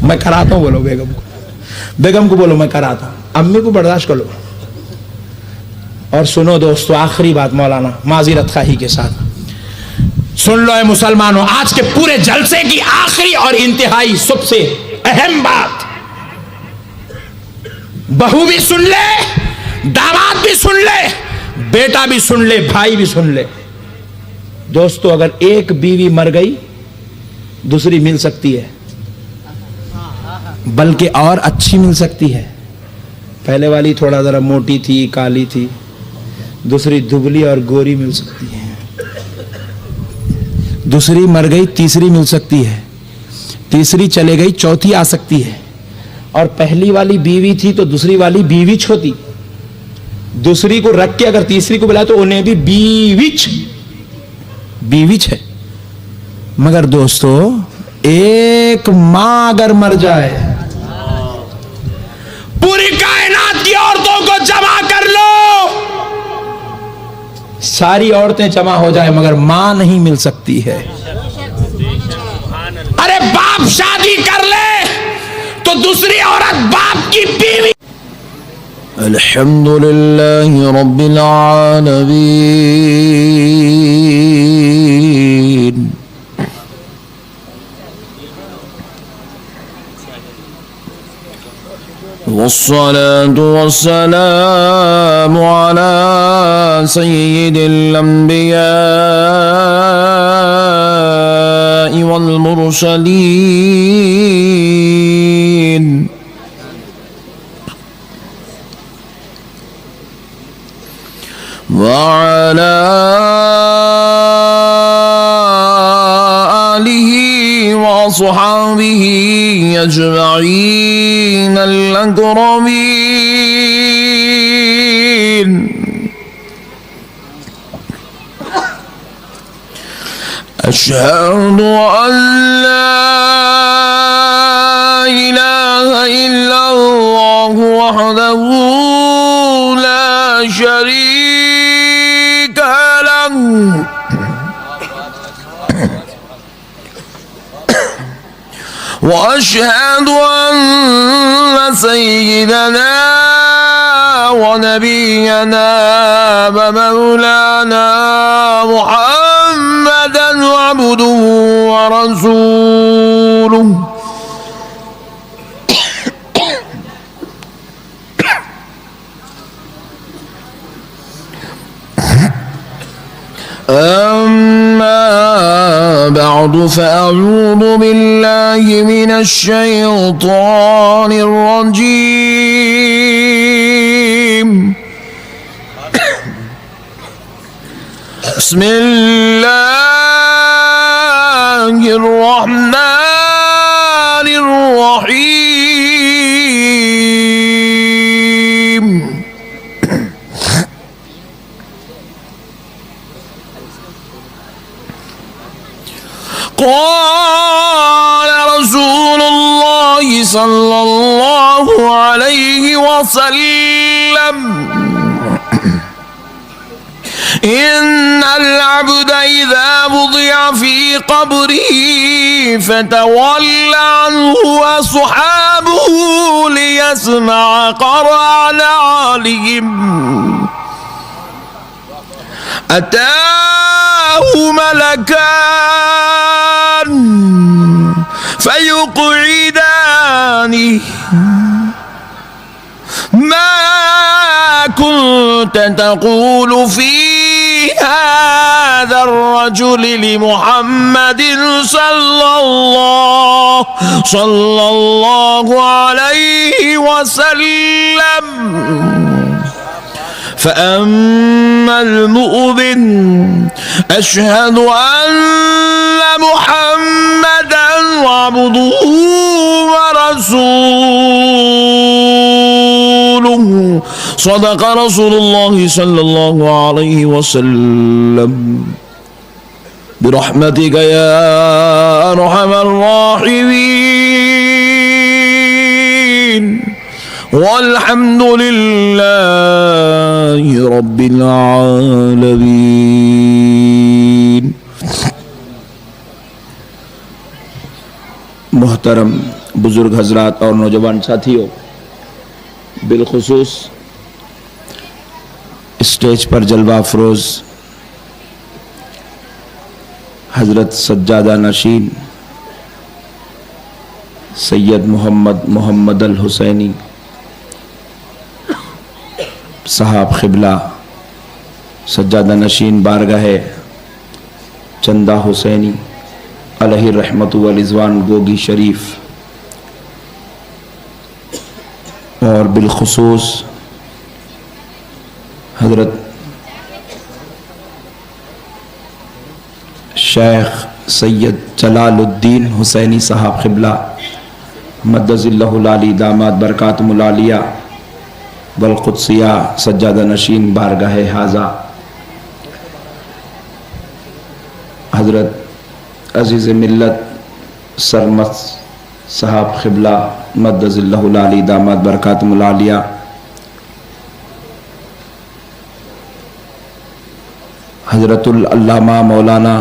میں کراتا ہوں. بولو بیگم کو، بیگم کو بولو میں کراتا ہوں. امی کو برداشت کر لو. اور سنو دوستو، آخری بات مولانا معذرت خواہی کے ساتھ سن لو اے مسلمانوں، آج کے پورے جلسے کی آخری اور انتہائی سب سے اہم بات، بہو بھی سن لے، داماد بھی سن لے، بیٹا بھی سن لے، بھائی بھی سن لے. دوستو اگر ایک بیوی مر گئی دوسری مل سکتی ہے، بلکہ اور اچھی مل سکتی ہے. پہلے والی تھوڑا ذرا موٹی تھی، کالی تھی، دوسری دبلی اور گوری مل سکتی ہے. دوسری مر گئی تیسری مل سکتی ہے، تیسری چلے گئی چوتھی آ سکتی ہے. اور پہلی والی بیوی تھی تو دوسری والی بیویچ ہوتی. دوسری کو رکھ کے اگر تیسری کو بلا تو انہیں بھی بیویچ ہے. مگر دوستو ایک ماں اگر مر جائے، پوری کائنات کی عورتوں کو جمع کر لو، ساری عورتیں جمع ہو جائے مگر ماں نہیں مل سکتی ہے. ارے باپ شادی کر لے تو دوسری عورت باپ کی بیوی. الحمدللہ رب العالمین والصلاة والسلام على سيد الأنبياء والمرسلين وعلى آله وصحابه أجمعين الأكرمين. أشهد أن لا إله إلا الله وحده لا شريك له وأشهد أن سيدنا ونبينا ومولانا محمدا عبده ورسوله أما بعد فأعوذ بالله من الشيطان الرجيم. بسم الله الرحمن الرحيم. قال رسول الله صلى الله عليه وسلم إن العبد إذا وضع في قبره فتولى عنه أصحابه ليسمع قرع نعالهم أتاه ملكان فيقعدانه ما كنت تقول في هذا الرجل لمحمد صلى الله عليه وسلم فأما المؤمن أشهد أن محمدا عبده ورسوله صدق رسول الله صلى الله عليه وسلم برحمتك يا أرحم الراحمين والحمد لله رب العالمين. محترم بزرگ حضرات اور نوجوان ساتھیوں، بالخصوص اسٹیج پر جلوہ افروز حضرت سجادہ نشین سید محمد الحسینی صاحب قبلہ، سجادہ نشین بارگاہ چندہ حسینی علیہ الرحمت والرضوان گوگی شریف، اور بالخصوص حضرت شیخ سید جلال الدین حسینی صاحب قبلہ مدظ اللہ العالی داماد برکاتم العالیہ والقدسیہ سجادہ نشین بارگاہ حاضہ، حضرت عزیز ملت سرمد صاحب قبلہ مدظ اللہ العالی داماد برکاتم العالیہ، حضرت العلامہ مولانا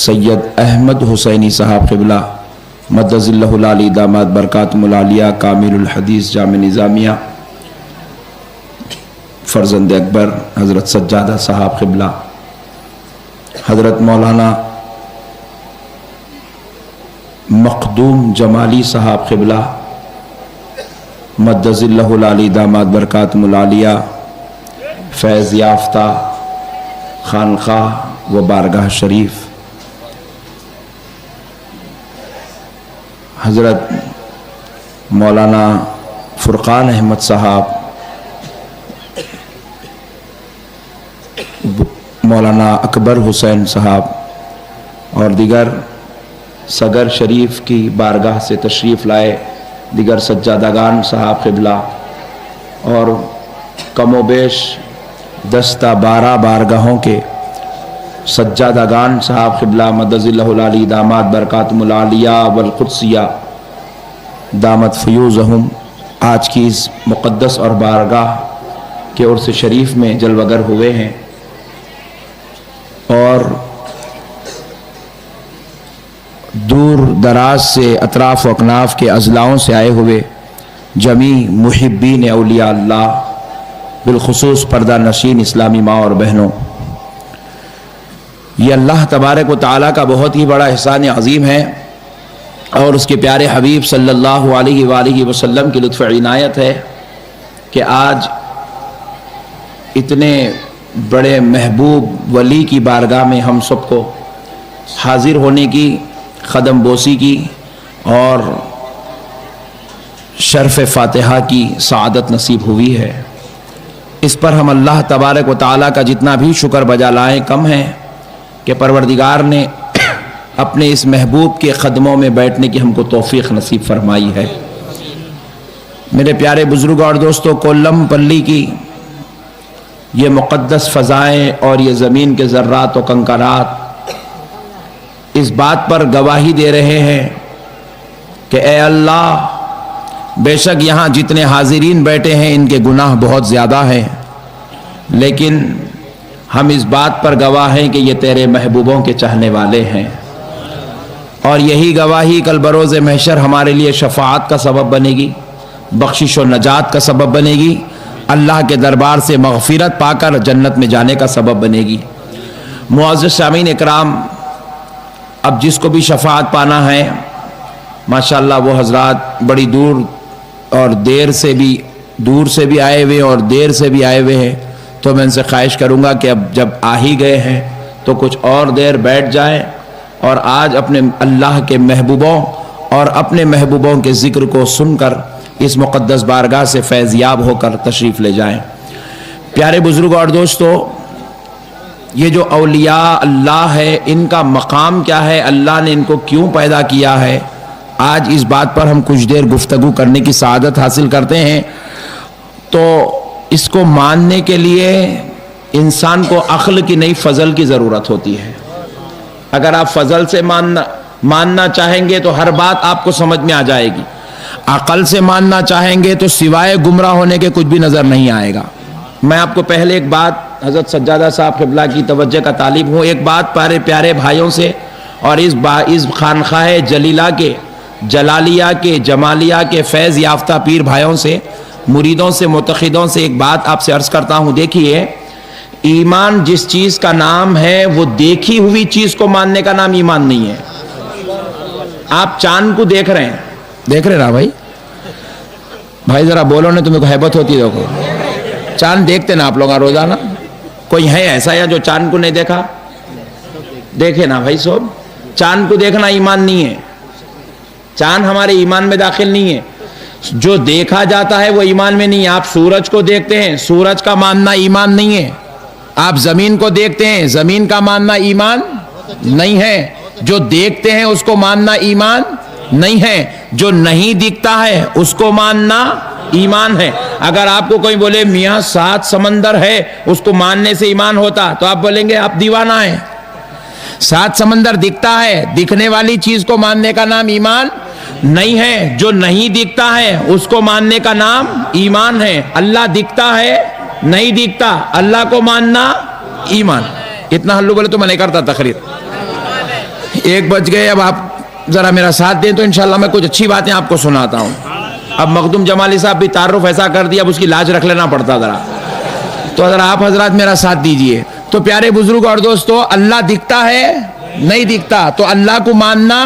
سید احمد حسینی صاحب قبلہ مدظ اللہ العالی داماد برکاتم العالیہ کامل الحدیث جامع نظامیہ، فرزند اکبر حضرت سجادہ صاحب قبلہ، حضرت مولانا مخدوم جمالی صاحب قبلہ مدظ اللہ العالی داماد برکاتم العالیہ فیض یافتہ خانقاہ و بارگاہ شریف، حضرت مولانا فرقان احمد صاحب، مولانا اکبر حسین صاحب اور دیگر صگر شریف کی بارگاہ سے تشریف لائے دیگر سجادگان صاحب قبلہ، اور کم و بیش 10-12 بارگاہوں کے سجادگان صاحب قبلہ مدظ اللہ العالی داماد برکاتم العالیہ والقدسیہ دامت فیوزہم آج کی اس مقدس اور بارگاہ کے عرس شریف میں جلوگر ہوئے ہیں، اور دور دراز سے اطراف و اکناف کے اضلاعوں سے آئے ہوئے جمیع محبین اولیاء اللہ، بالخصوص پردہ نشین اسلامی ماں اور بہنوں، یہ اللہ تبارک و تعالیٰ کا بہت ہی بڑا احسان عظیم ہے، اور اس کے پیارے حبیب صلی اللہ علیہ وآلہ وسلم کی لطف عنایت ہے کہ آج اتنے بڑے محبوب ولی کی بارگاہ میں ہم سب کو حاضر ہونے کی، قدم بوسی کی اور شرف فاتحہ کی سعادت نصیب ہوئی ہے۔ اس پر ہم اللہ تبارک و تعالیٰ کا جتنا بھی شکر بجا لائیں کم ہے کہ پروردگار نے اپنے اس محبوب کے قدموں میں بیٹھنے کی ہم کو توفیق نصیب فرمائی ہے۔ میرے پیارے بزرگ اور دوستو، کولم پلی کی یہ مقدس فضائیں اور یہ زمین کے ذرات و کنکرات اس بات پر گواہی دے رہے ہیں کہ اے اللہ، بے شک یہاں جتنے حاضرین بیٹھے ہیں ان کے گناہ بہت زیادہ ہیں، لیکن ہم اس بات پر گواہ ہیں کہ یہ تیرے محبوبوں کے چاہنے والے ہیں، اور یہی گواہی کل بروز محشر ہمارے لیے شفاعت کا سبب بنے گی، بخشش و نجات کا سبب بنے گی، اللہ کے دربار سے مغفرت پا کر جنت میں جانے کا سبب بنے گی۔ معزز سامعین اکرام، اب جس کو بھی شفاعت پانا ہے، ماشاءاللہ وہ حضرات بڑی دور سے بھی آئے ہوئے اور دیر سے بھی آئے ہوئے ہیں، تو میں ان سے خواہش کروں گا کہ اب جب آ ہی گئے ہیں تو کچھ اور دیر بیٹھ جائیں اور آج اپنے اللہ کے محبوبوں اور اپنے محبوبوں کے ذکر کو سن کر اس مقدس بارگاہ سے فیض یاب ہو کر تشریف لے جائیں۔ پیارے بزرگوں اور دوستو، یہ جو اولیاء اللہ ہے ان کا مقام کیا ہے، اللہ نے ان کو کیوں پیدا کیا ہے، آج اس بات پر ہم کچھ دیر گفتگو کرنے کی سعادت حاصل کرتے ہیں۔ تو اس کو ماننے کے لیے انسان کو عقل کی نہیں فضل کی ضرورت ہوتی ہے۔ اگر آپ فضل سے ماننا چاہیں گے تو ہر بات آپ کو سمجھ میں آ جائے گی، عقل سے ماننا چاہیں گے تو سوائے گمراہ ہونے کے کچھ بھی نظر نہیں آئے گا۔ میں آپ کو پہلے ایک بات حضرت سجادہ صاحب قبلہ کی توجہ کا طالب ہوں، ایک بات پیارے بھائیوں سے اور اس خانقاہ جلیلہ کے، جلالیہ کے، جمالیہ کے فیض یافتہ پیر بھائیوں سے، مریدوں سے، معتقدوں سے ایک بات آپ سے عرض کرتا ہوں۔ دیکھیے، ایمان جس چیز کا نام ہے وہ دیکھی ہوئی چیز کو ماننے کا نام ایمان نہیں ہے۔ آپ چاند کو دیکھ رہے ہیں نا بھائی ذرا بولو نا، تمہیں کو حیبت ہوتی ہے۔ دیکھو چاند دیکھتے نا آپ لوگ روزانہ، کوئی ہے ایسا یا جو چاند کو نہیں دیکھا؟ دیکھے نا بھائی صاحب، چاند کو دیکھنا ایمان نہیں ہے، چاند ہمارے ایمان میں داخل نہیں ہے۔ جو دیکھا جاتا ہے وہ ایمان میں نہیں ہے۔ آپ سورج کو دیکھتے ہیں، سورج کا ماننا ایمان نہیں ہے۔ آپ زمین کو دیکھتے ہیں، زمین کا ماننا ایمان نہیں ہے۔ جو دیکھتے ہیں اس کو ماننا ایمان نہیں ہے۔ جو نہیں دکھتا ہے اس کو ماننا ایمان ہے۔ اگر آپ کو کوئی بولے میاں 7 سمندر ہے، اس کو ماننے سے ایمان ہوتا، تو آپ بولیں گے آپ دیوانہ ہیں۔ 7 سمندر دکھتا ہے، دکھنے والی چیز کو ماننے کا نام ایمان نہیں ہے۔ جو نہیں دکھتا ہے اس کو ماننے کا نام ایمان ہے۔ اللہ دکھتا ہے، نہیں دکھتا، اللہ کو ماننا ایمان۔ اتنا ہلو بولے تو میں نہیں کرتا تقریر۔ 1 بج گئے، اب آپ ذرا میرا ساتھ دیں تو انشاءاللہ میں کچھ اچھی باتیں آپ کو سناتا ہوں۔ اب مخدوم جمالی صاحب بھی تعارف ایسا کر دیا، اب اس کی لاج رکھ لینا پڑتا ذرا، تو ذرا آپ حضرات میرا ساتھ دیجئے۔ تو پیارے بزرگ اور دوستو، اللہ دکھتا ہے، نہیں دکھتا، تو اللہ کو ماننا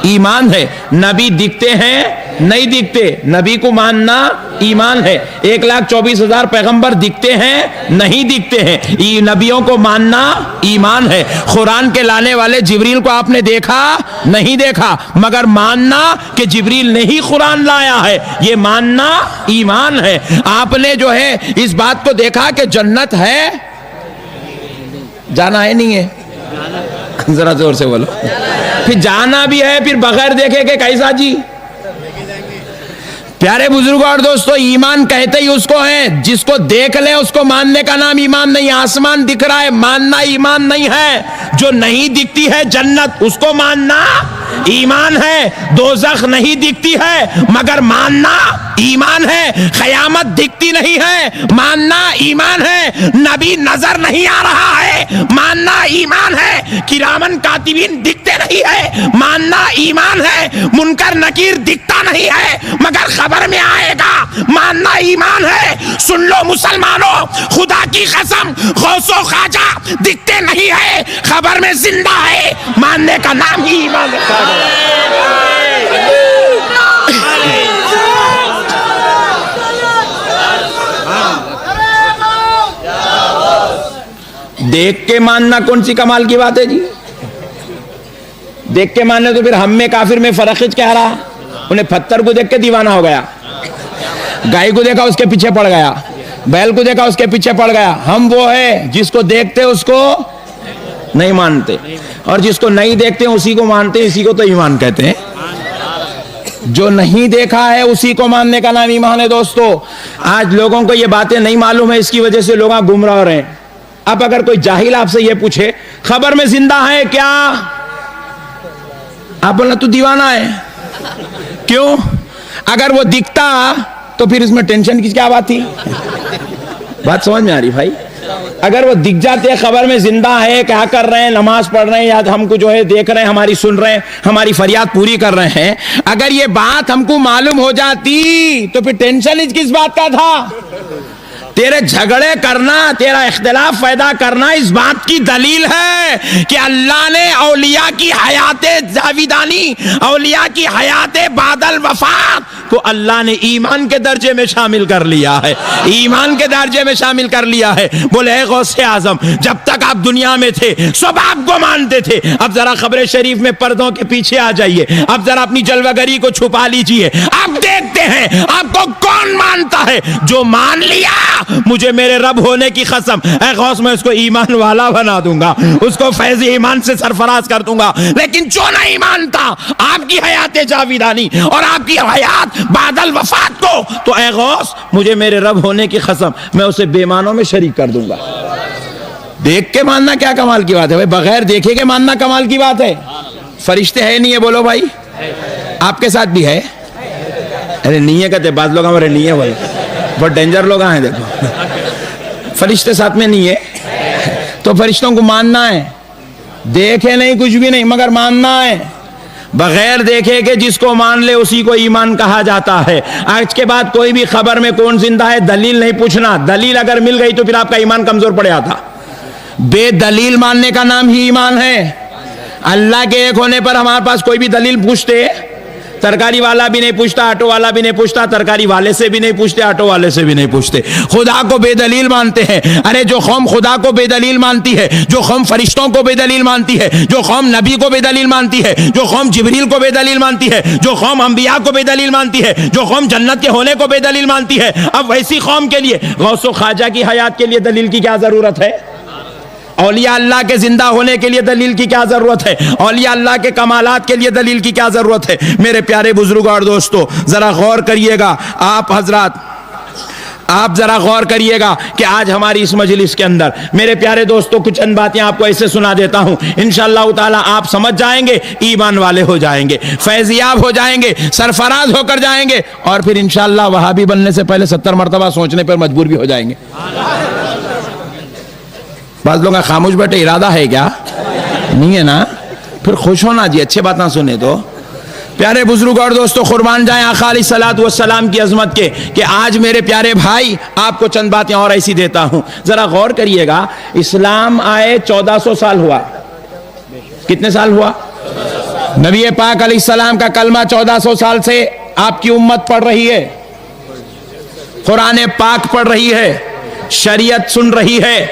ایمان ہے۔ نبی دکھتے ہیں، نہیں دکھتے، نبی کو ماننا ایمان ہے۔ 1,24,000 پیغمبر دکھتے ہیں، نہیں دکھتے ہیں، نبیوں کو ماننا ایمان ہے۔ قرآن کے لانے والے جبریل کو آپ نے دیکھا نہیں دیکھا، مگر ماننا کہ جبریل نے ہی قرآن لایا ہے، یہ ماننا ایمان ہے۔ آپ نے جو ہے اس بات کو دیکھا کہ جنت ہے، جانا ہے نہیں ہے، ذرا زور سے بولو، پھر جانا بھی ہے، پھر بغیر دیکھے کہ کیسا جی؟ پیارے بزرگوں اور دوستو، ایمان کہتے ہی اس کو ہے جس کو دیکھ لے اس کو ماننے کا نام ایمان نہیں۔ آسمان دکھ رہا ہے، ماننا ایمان نہیں ہے۔ جو نہیں دکھتی ہے جنت، اس کو ماننا ایمان ہے۔ دوزخ نہیں دکھتی ہے مگر ماننا ایمان ہے۔ قیامت دکھتی نہیں ہے، ماننا ایمان ہے۔ نبی نظر نہیں آ رہا ہے، ماننا ایمان ہے۔ کرامن کاتبین دکھتے نہیں ہے، ماننا ایمان ہے۔ منکر نکیر دکھتا نہیں ہے مگر خبر میں آئے گا، ماننا ایمان ہے۔ سن لو مسلمانوں، خدا کی قسم، غوث و خواجہ دکھتے نہیں ہے، خبر میں زندہ ہے، ماننے کا نام ہی ایمان ہے۔ دیکھ کے ماننا کون سی کمال کی بات ہے جی؟ دیکھ کے ماننے تو پھر ہم میں کافر میں فرق کیا رہا؟ انہیں پتھر کو دیکھ کے دیوانہ ہو گیا، گائے کو دیکھا اس کے پیچھے پڑ گیا، بیل کو دیکھا اس کے پیچھے پڑ گیا۔ ہم وہ ہے جس کو دیکھتے اس کو نہیں مانتے، اور جس کو نہیں دیکھتے اسی کو مانتے، اسی کو تو ایمان کہتے ہیں۔ جو نہیں دیکھا ہے اسی کو ماننے کا نام ایمان ہے۔ دوستو، آج لوگوں کو یہ باتیں نہیں معلوم ہے، اس کی وجہ سے لوگ گمراہ ہو رہے ہیں۔ اب اگر کوئی جاہل آپ سے یہ پوچھے خبر میں زندہ ہے کیا، آپ بولنا تو دیوانہ ہے۔ کیوں؟ اگر وہ دکھتا تو پھر اس میں ٹینشن کی کیا بات تھی؟ بات سمجھ میں آ رہی بھائی؟ اگر وہ دکھ جاتے خبر میں زندہ ہے، کیا کر رہے ہیں، نماز پڑھ رہے ہیں یا ہم کو جو ہے دیکھ رہے ہیں، ہماری سن رہے ہیں، ہماری فریاد پوری کر رہے ہیں، اگر یہ بات ہم کو معلوم ہو جاتی تو پھر ٹینشن کس بات کا تھا؟ تیرے جھگڑے کرنا، تیرا اختلاف پیدا کرنا اس بات کی دلیل ہے کہ اللہ نے اولیاء کی حیات جاویدانی، اولیاء کی حیات بعد الوفات کو اللہ نے ایمان کے درجے میں شامل کر لیا ہے, ایمان کے درجے میں شامل کر لیا ہے. بولے اے غوث اعظم, جب تک آپ دنیا میں تھے سب آپ کو مانتے تھے, اب ذرا قبر شریف میں پردوں کے پیچھے آ جائیے, اب ذرا اپنی جلوہ گری کو چھپا لیجئے, اب دیکھتے ہیں آپ کو کون مانتا ہے. جو مان لیا مجھے میرے رب ہونے کی قسم, اے غوث میں اس کو ایمان والا بنا دوں گا, اس کو فیض ایمان سے سرفراز کر دوں گا. لیکن جو نہیں مانتا آپ کی حیات جاویدانی اور آپ کی حیات بعد الوفات کو, تو اے غوث مجھے میرے رب ہونے کی قسم میں اسے بے معنوں میں شریک کر دوں گا. دیکھ کے ماننا کیا کمال کی بات ہے بھائی, بغیر دیکھے کے ماننا کمال کی بات ہے. فرشتے ہے نہیں ہے, بولو بھائی آپ کے ساتھ بھی ہے. ارے نہیں ہے کہتے بعض لوگ, ہمارے نہیں ہے بھائی, بہت ڈینجر لوگ ہیں. دیکھو فرشتے ساتھ میں نہیں ہے تو فرشتوں کو ماننا ہے, دیکھے نہیں کچھ بھی نہیں مگر ماننا ہے. بغیر دیکھے کہ جس کو مان لے اسی کو ایمان کہا جاتا ہے. آج کے بعد کوئی بھی خبر میں کون زندہ ہے دلیل نہیں پوچھنا, دلیل اگر مل گئی تو پھر آپ کا ایمان کمزور پڑ جاتا. بے دلیل ماننے کا نام ہی ایمان ہے. اللہ کے ایک ہونے پر ہمارے پاس کوئی بھی دلیل پوچھتے, ترکاری والا بھی نہیں پوچھتا, آٹو والا بھی نہیں پوچھتا, ترکاری والے سے بھی نہیں پوچھتے, آٹو والے سے بھی نہیں پوچھتے, خدا کو بے دلیل مانتے ہیں. ارے جو قوم خدا کو بے دلیل مانتی ہے, جو قوم فرشتوں کو بے دلیل مانتی ہے, جو قوم نبی کو بے دلیل مانتی ہے, جو قوم جبریل کو بے دلیل مانتی ہے, جو قوم انبیاء کو بے دلیل مانتی ہے, جو قوم جنت کے ہونے کو بے دلیل مانتی ہے, اب ویسی قوم کے لیے غوث و خواجہ کی حیات کے لیے دلیل کی کیا ضرورت ہے؟ اولیاء اللہ کے زندہ ہونے کے لیے دلیل کی کیا ضرورت ہے؟ اولیاء اللہ کے کمالات کے لیے دلیل کی کیا ضرورت ہے؟ میرے پیارے بزرگ اور دوستو ذرا غور کریے گا, آپ حضرات آپ ذرا غور کریے گا کہ آج ہماری اس مجلس کے اندر میرے پیارے دوستو کچھ چند باتیں آپ کو ایسے سنا دیتا ہوں, انشاءاللہ تعالی آپ سمجھ جائیں گے, ایمان والے ہو جائیں گے, فیضیاب ہو جائیں گے, سرفراز ہو کر جائیں گے, اور پھر انشاءاللہ وہابی بننے سے پہلے 70 مرتبہ سوچنے پر مجبور بھی ہو جائیں گے. بعض لوگ خاموش بیٹھے, ارادہ ہے کیا؟ نہیں ہے نا, پھر خوش ہونا جی, اچھے باتیں سنے تو. پیارے بزرگ اور دوستو قربان جائیں آقا علیہ الصلوۃ والسلام کی عظمت کے کہ آج میرے پیارے بھائی آپ کو چند باتیں اور ایسی دیتا ہوں. ذرا غور کریے گا, اسلام آئے 1400 سال ہوا. کتنے سال ہوا؟ نبی پاک علیہ السلام کا کلمہ 1400 سال سے آپ کی امت پڑھ رہی ہے, قرآن پاک پڑھ رہی ہے, شریعت سن رہی ہے,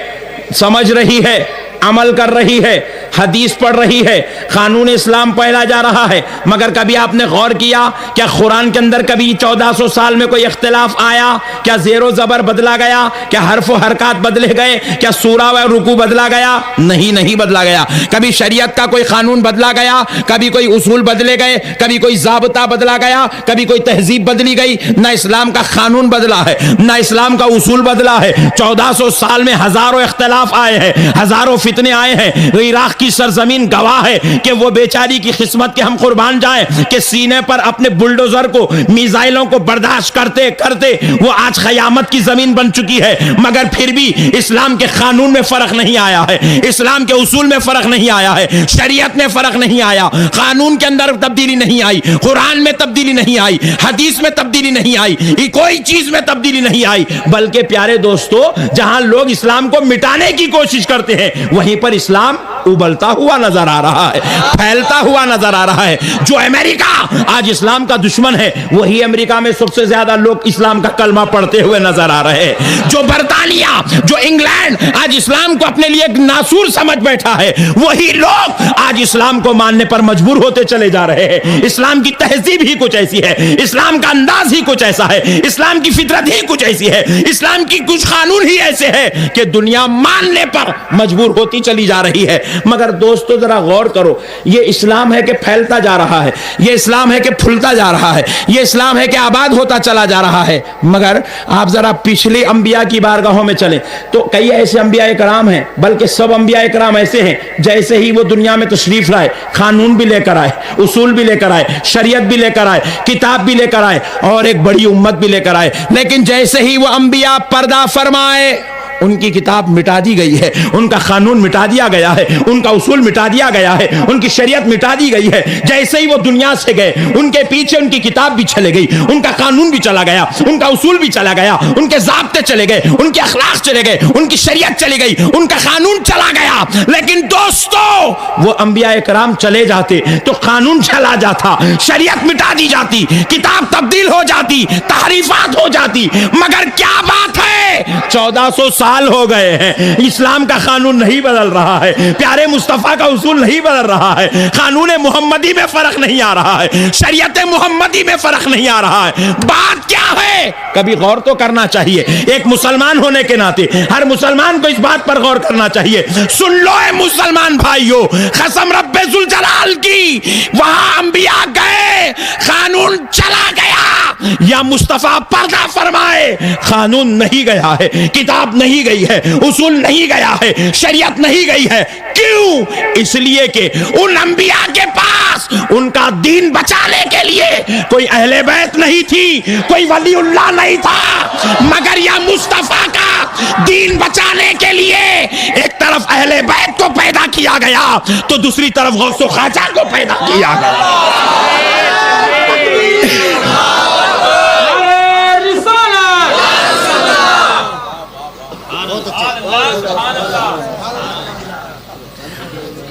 سمجھ رہی ہے, عمل کر رہی ہے, حدیث پڑھ رہی ہے, قانون اسلام پڑھا جا رہا ہے. مگر کبھی آپ نے غور کیا کیا قرآن کے اندر کبھی 1400 سال میں کوئی اختلاف آیا؟ کیا زیر و زبر بدلا گیا؟ کیا حرف و حرکات بدلے گئے؟ کیا سورہ و رکوع بدلا گیا؟ نہیں بدلا گیا. کبھی شریعت کا کوئی قانون بدلا گیا؟ کبھی کوئی اصول بدلے گئے؟ کبھی کوئی ضابطہ بدلا گیا؟ کبھی کوئی تہذیب بدلی گئی؟ نہ اسلام کا قانون بدلا ہے, نہ اسلام کا اصول بدلا ہے. 1400 سال میں ہزاروں اختلاف آئے ہیں, ہزاروں فتنے آئے ہیں. عراق کی سرزمین گواہ ہے کہ وہ بیچاری کی قسمت کے ہم قربان جائیں کہ سینے پر اپنے بلڈوزر کو, میزائلوں کو برداشت کرتے کرتے وہ آج قیامت کی زمین بن چکی ہے. مگر پھر بھی اسلام کے قانون میں فرق نہیں آیا ہے, اسلام کے اصول میں فرق نہیں آیا ہے, شریعت میں فرق نہیں آیا, قانون کے اندر تبدیلی نہیں آئی, قرآن میں تبدیلی نہیں آئی, حدیث میں تبدیلی نہیں آئی, کوئی چیز میں تبدیلی نہیں آئی. بلکہ پیارے دوستو جہاں لوگ اسلام کو مٹانے کی کوشش کرتے ہیں وہیں پر اسلام ابلتا ہوا نظر آ رہا ہے, پھیلتا ہوا نظر آ رہا ہے. جو امریکہ آج اسلام کا دشمن ہے وہی امریکہ میں سب سے زیادہ لوگ اسلام کا کلمہ پڑھتے ہوئے نظر آ رہے ہیں. جو برطانیہ, جو انگلینڈ آج اسلام کو اپنے لیے ایک ناسور سمجھ بیٹھا ہے وہی لوگ آج اسلام کو ماننے پر مجبور ہوتے چلے جا رہے ہیں. اسلام کی تہذیب ہی کچھ ایسی ہے, اسلام کا انداز ہی کچھ ایسا ہے, اسلام کی فطرت ہی کچھ ایسی ہے, اسلام کی کچھ قانون ہی ایسے ہے کہ دنیا ماننے پر مجبور ہوتی چلی جا رہی ہے. مگر دوستو ذرا غور کرو, یہ اسلام ہے کہ پھیلتا جا رہا ہے, یہ اسلام ہے کہ پھولتا جا رہا ہے, یہ اسلام ہے کہ آباد ہوتا چلا جا رہا ہے. مگر آپ ذرا پچھلے انبیاء کی بارگاہوں میں چلیں تو کئی ایسے انبیاء کرام ہیں, بلکہ سب انبیاء کرام ایسے ہیں جیسے ہی وہ دنیا میں تشریف لائے قانون بھی لے کر آئے, اصول بھی لے کر آئے, شریعت بھی لے کر آئے, کتاب بھی لے کر آئے, اور ایک بڑی امت بھی لے کر آئے. لیکن جیسے ہی وہ انبیاء پردہ فرمائے ان کی کتاب مٹا دی گئی ہے, ان کا قانون مٹا دیا گیا ہے, ان کا اصول مٹا دیا گیا ہے, ان کی شریعت مٹا دی گئی ہے. جیسے ہی وہ دنیا سے گئے ان کے پیچھے ان کی کتاب بھی چلے گئی, ان کا قانون بھی چلا گیا, ان کا اصول بھی چلا گیا, ان کے ضابطے چلے گئے, ان کے اخلاق چلے گئے, ان کی شریعت چلی گئی, ان کا قانون چلا گیا. لیکن دوستو وہ انبیاء کرام چلے جاتے تو قانون چلا جاتا, شریعت مٹا دی جاتی, کتاب تبدیل ہو جاتی, تحریفات ہو جاتی. مگر کیا بات ہے, 1400 سال ہو گئے ہیں, اسلام کا قانون نہیں بدل رہا ہے, پیارے مصطفیٰ کا اصول نہیں بدل رہا ہے, قانون محمدی میں فرق نہیں آ رہا ہے, شریعت محمدی میں فرق نہیں آ رہا ہے. بات کیا ہے؟ کبھی غور تو کرنا چاہیے. ایک مسلمان ہونے کے ناطے ہر مسلمان کو اس بات پر غور کرنا چاہیے. سن لو اے مسلمان بھائیو, قسم رب ذوالجلال کی, وہاں انبیاء گئے, قانون چلا گیا, یا مصطفیٰ پردہ فرمائے, قانون نہیں گیا ہے, کتاب نہیں گئی ہے, اصول نہیں گیا ہے, شریعت نہیں گئی ہے. کیوں؟ اس لیے کہ ان انبیاء کے پاس ان کا دین بچانے کے لیے کوئی اہل بیت نہیں تھی, کوئی ولی اللہ نہیں تھا, مگر یا مصطفیٰ کا دین بچانے کے لیے ایک طرف اہل بیت کو پیدا کیا گیا تو دوسری طرف غوث و خواجہ کو پیدا کیا گیا.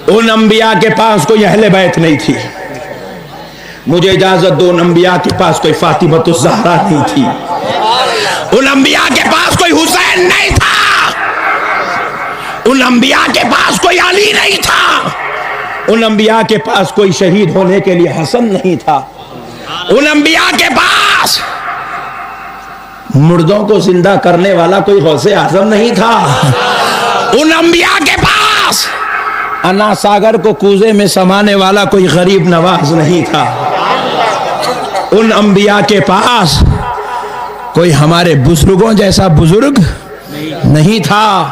ان انبیاء کے پاس کوئی اہل بیت نہیں تھی. مجھے اجازت دو, ان انبیاء کے پاس کوئی فاطمۃ الزہرا نہیں تھی, ان انبیاء کے پاس کوئی حسین نہیں تھا, ان انبیاء کے پاس کوئی علی نہیں تھا, ان انبیاء کے پاس کوئی شہید ہونے کے لیے حسن نہیں تھا, ان انبیاء کے پاس مردوں کو زندہ کرنے والا کوئی غوث اعظم نہیں تھا, ان انبیاء کے پاس انا ساگر کو کوزے میں سمانے والا کوئی غریب نواز نہیں تھا, ان انبیاء کے پاس کوئی ہمارے بزرگوں جیسا بزرگ نہیں تھا.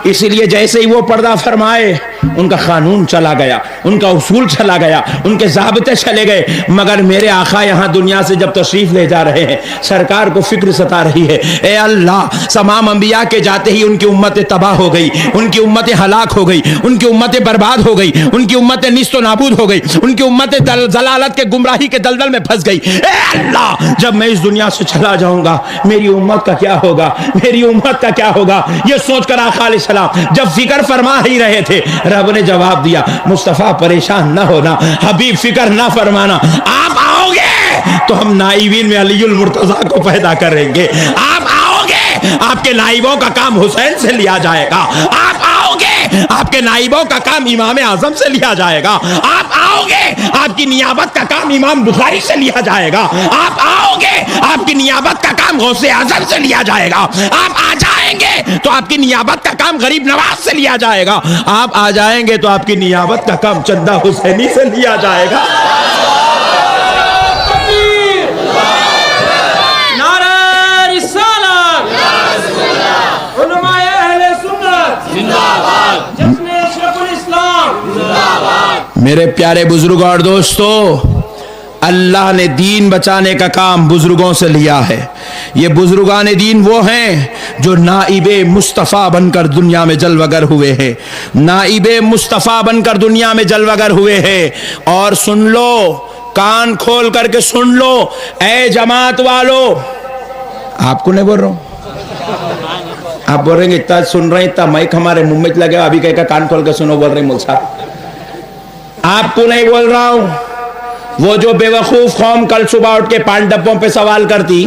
اس لیے جیسے ہی وہ پردہ فرمائے ان کا قانون چلا گیا, ان کا اصول چلا گیا, ان کے ضابطے چلے گئے. مگر میرے آقا یہاں دنیا سے جب تشریف لے جا رہے ہیں, سرکار کو فکر ستا رہی ہے, اے اللہ, تمام انبیاء کے جاتے ہی ان کی امت تباہ ہو گئی, ان کی امت ہلاک ہو گئی, ان کی امت برباد ہو گئی, ان کی امت نیست و نابود ہو گئی, ان کی امت ضلالت کے گمراہی کے دلدل میں پھنس گئی. اے اللہ, جب میں اس دنیا سے چلا جاؤں گا میری امت کا کیا ہوگا, میری امت کا کیا ہوگا. یہ سوچ کر آقا علیہ السلام جب فکر فرما ہی رہے تھے, رب نے جواب دیا, مصطفیٰ پریشان نہ ہونا, حبیب فکر نہ فرمانا, آپ آؤ گے تو ہم نائبین میں علی المرتضیٰ کو پیدا کریں گے, آپ آؤ گے آپ کے نائبوں کا کام حسین سے لیا جائے گا, آپ آؤ گے آپ کے نائبوں کا کام امام اعظم سے لیا جائے گا, آپ آؤ گے آپ کی نیابت کا کام امام بخاری سے لیا جائے گا, آپ آؤ گے آپ کی نیابت کا کام غوث اعظم سے لیا جائے گا, آپ آ جائیں گے تو آپ کی نیابت کا کام غریب نواز سے لیا جائے گا, آپ آ جائیں گے تو آپ کی نیابت کا کام چندہ حسینی سے لیا جائے گا. میرے پیارے بزرگوں اور دوستو, اللہ نے دین بچانے کا کام بزرگوں سے لیا ہے. یہ بزرگان دین وہ ہیں جو نائب مصطفیٰ بن کر دنیا میں جلوگر ہوئے ہیں, نائب مصطفیٰ بن کر دنیا میں جلوگر ہوئے ہیں. اور سن لو, کان کھول کر کے سن لو اے جماعت والو, آپ کو نہیں بول رہا ہوں, آپ بول رہے ہیں اتنا سن رہے ہیں, اتنا مائک ہمارے منہ میں لگے, ابھی کہہ کر کان کھول کے سنو بول رہے ہیں مول صاحب, آپ کو نہیں بول رہا ہوں. وہ جو بے وقوف قوم کل صبح اٹھ کے 5 ڈبوں پہ سوال کرتی,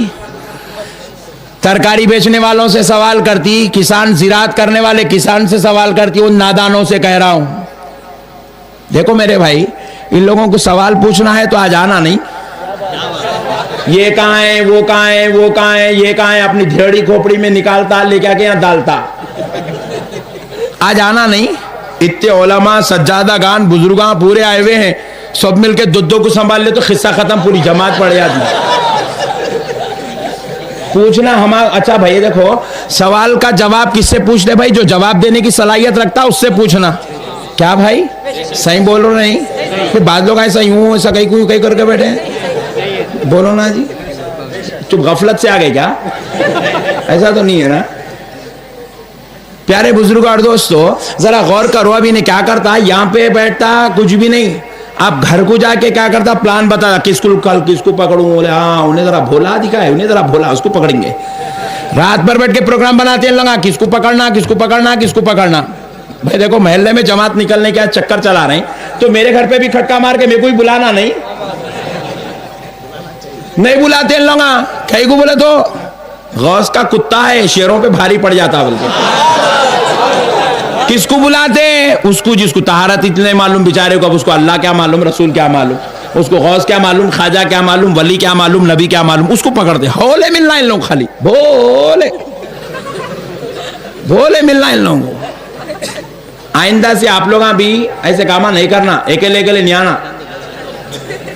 ترکاری بیچنے والوں سے سوال کرتی, کسان زراعت کرنے والے کسان سے سوال کرتی, ان نادانوں سے کہہ رہا ہوں, دیکھو میرے بھائی, ان لوگوں کو سوال پوچھنا ہے تو آج آنا نہیں, یہ کہاں ہے, وہ کہاں ہے, وہ کہاں ہے, یہ کہاں ہے, اپنی دھیڑی کھوپڑی میں نکالتا, لے کے یہاں ڈالتا, آج آنا نہیں. اتنے علماء, سجادہ گان, بزرگاں پورے آئے ہوئے ہیں, سب مل کے دو کو سنبھال لے تو قصہ ختم, پوری جماعت پڑ جاتی. پوچھنا ہمارا, اچھا بھائی دیکھو, سوال کا جواب کس سے پوچھ لے بھائی, جو جواب دینے کی صلاحیت رکھتا اس سے پوچھنا. کیا بھائی صحیح بول رہے نہیں, پھر بعض لوگ ایسا یوں ایسا کہیں کر کے بیٹھے ہیں, بولو نا جی, چپ غفلت سے آ گئے کیا, ایسا تو نہیں ہے نا. پیارے بزرگوں اور دوستو ذرا غور کرو, ابھی نے کیا کرتا, یہاں پہ بیٹھتا کچھ بھی نہیں, اب گھر کو جا کے کیا کرتا, پلان بتا کس کو کل کس کو پکڑوں, بولے ہاں انہیں ذرا بھولا دکھا ہے, انہیں ذرا بھولا اس کو پکڑیں گے. رات بھر بیٹھ کے پروگرام بناتے ہیں لگا کس کو پکڑنا کس کو پکڑنا کس کو پکڑنا. بھائی دیکھو محلے میں جماعت نکلنے کے چکر چلا رہے ہیں تو میرے گھر پہ بھی کھٹکا مار کے میرے کو ہی بلانا نہیں بلاتے ہیں لوگ. کہیں کو بولے تو غوث کا کتا ہے, شیروں پہ بھاری پڑ جاتا بولتے. کس کو بلاتے ہیں, اس کو جس کو طہارت اتنے معلوم بیچارے کو, اب اس کو اللہ کیا معلوم, رسول کیا معلوم, اس کو غوث کیا معلوم, خواجہ کیا معلوم, ولی کیا معلوم, نبی کیا معلوم, اس کو پکڑتے. بھولے ملنا ان لوگ, خالی بھولے بھولے ملنا ان لوگوں. آئندہ سے آپ لوگ بھی ایسے کام نہیں کرنا, اکیلے اکیلے نہیں آنا,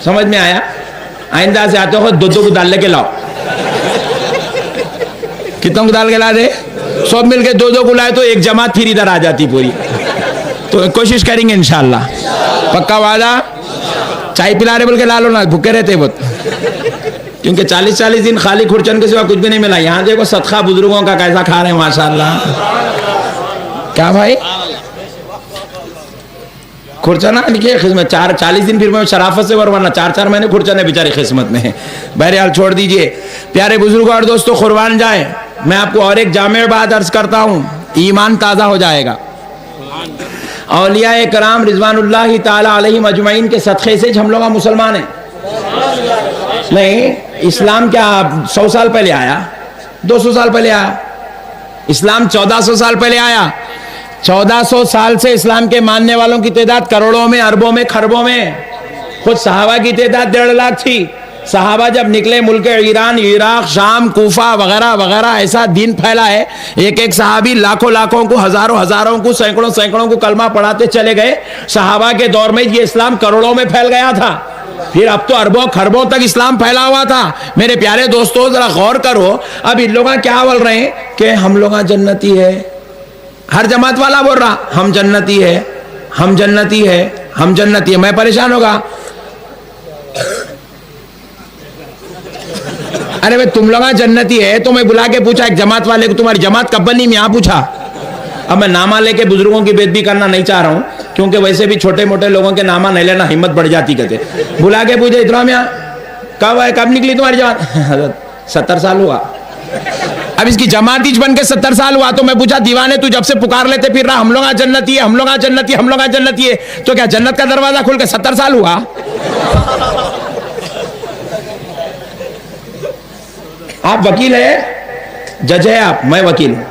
سمجھ میں آیا. آئندہ سے آتے ہو دو کو ڈال لے کے لاؤ. کتنوں کو ڈال کے لا دے, سب مل کے دو کو لائے تو ایک جماعت پھر ادھر آ جاتی پوری. تو کوشش کریں گے انشاءاللہ, پکا وعدہ. چائے پلا رہے بول کے لا لو نا, بھوکے رہتے بہت, کیونکہ 40 دن خالی کھرچن کے سوا کچھ بھی نہیں ملا. یہاں دیکھو صدقہ بزرگوں کا کیسا کھا رہے ہیں ماشاءاللہ. کیا بھائی کھرچنا لکھے خدمت 40 دن پھر میں شرافت سے ورنہ 4 مہینے کھرچنے بیچارے خدمت میں. بہرحال چھوڑ دیجئے. پیارے بزرگوں اور دوستو قربان جائیں, میں آپ کو اور ایک جامع بات عرض کرتا ہوں, ایمان تازہ ہو جائے گا. اولیاء کرام رضوان اللہ تعالی علیہم اجمعین کے صدقے سے ہم لوگ مسلمان ہیں. نہیں, اسلام کیا 100 سال پہلے آیا, 200 سال پہلے آیا. اسلام 1400 سال پہلے آیا. 1400 سال سے اسلام کے ماننے والوں کی تعداد کروڑوں میں, اربوں میں, خربوں میں. خود صحابہ کی تعداد 1.5 لاکھ تھی. صحابہ جب نکلے ملک ایران, عراق, شام, کوفہ وغیرہ وغیرہ, ایسا دین پھیلا ہے. ایک صحابی لاکھوں کو, ہزاروں کو, سینکڑوں کو کلمہ پڑھاتے چلے گئے. صحابہ کے دور میں یہ اسلام کروڑوں میں پھیل گیا تھا, پھر اب تو اربوں خربوں تک اسلام پھیلا ہوا تھا. میرے پیارے دوستو ذرا غور کرو, اب ان لوگ کیا بول رہے ہیں کہ ہم لوگ جنتی ہے. ہر جماعت والا بول رہا ہم جنتی ہے, ہم جنتی ہے, ہم جنتی ہے. میں پریشان ہوگا, ارے بھائی تم لوگ جنتی ہے تو میں بلا کے پوچھا ایک جماعت والے کو تمہاری جماعت کب بنی, میں یہاں پوچھا. اب میں نامہ لے کے بزرگوں کی بےعزتی کرنا نہیں چاہ رہا ہوں, کیونکہ ویسے بھی چھوٹے موٹے لوگوں کے نامہ نہیں لینا ہمت بڑھ جاتی. کہتے بلا کے پوچھے اتنا میاں کب نکلی تمہاری جماعت؟ 70 سال ہوا. اب اس کی جماعت بن کے 70 سال ہوا. تو میں پوچھا دیوانے تو جب سے پکار لیتے پھر رہا ہم لوگ جنتی ہے, ہم لوگ جنتی ہے, ہم لوگ جنتی ہے, تو کیا جنت کا دروازہ کھل کے 70 سال ہوا؟ آپ وکیل ہے, جج ہے آپ, میں وکیل ہوں.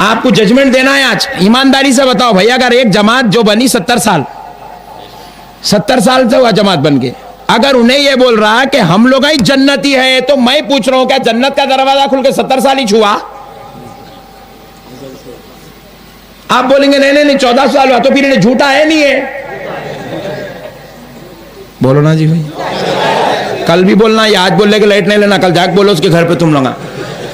آپ کو ججمنٹ دینا ہے آج. ایمانداری سے بتاؤ بھائی, اگر ایک جماعت جو بنی 70 سال سے ہوا جماعت بن کے, اگر انہیں یہ بول رہا کہ ہم لوگ ہی جنتی ہے, تو میں پوچھ رہا ہوں کیا جنت کا دروازہ کھل کے 70 سال ہی چھوا؟ آپ بولیں گے نہیں 14 سال ہوا, تو پھر انہیں جھوٹا ہے نہیں ہے. بولو نا جی بھائی, کل بھی بولنا, یا آج بولنے کے لیٹ نہیں لینا, کل جا کے بولو اس کے گھر پہ تم لوگ.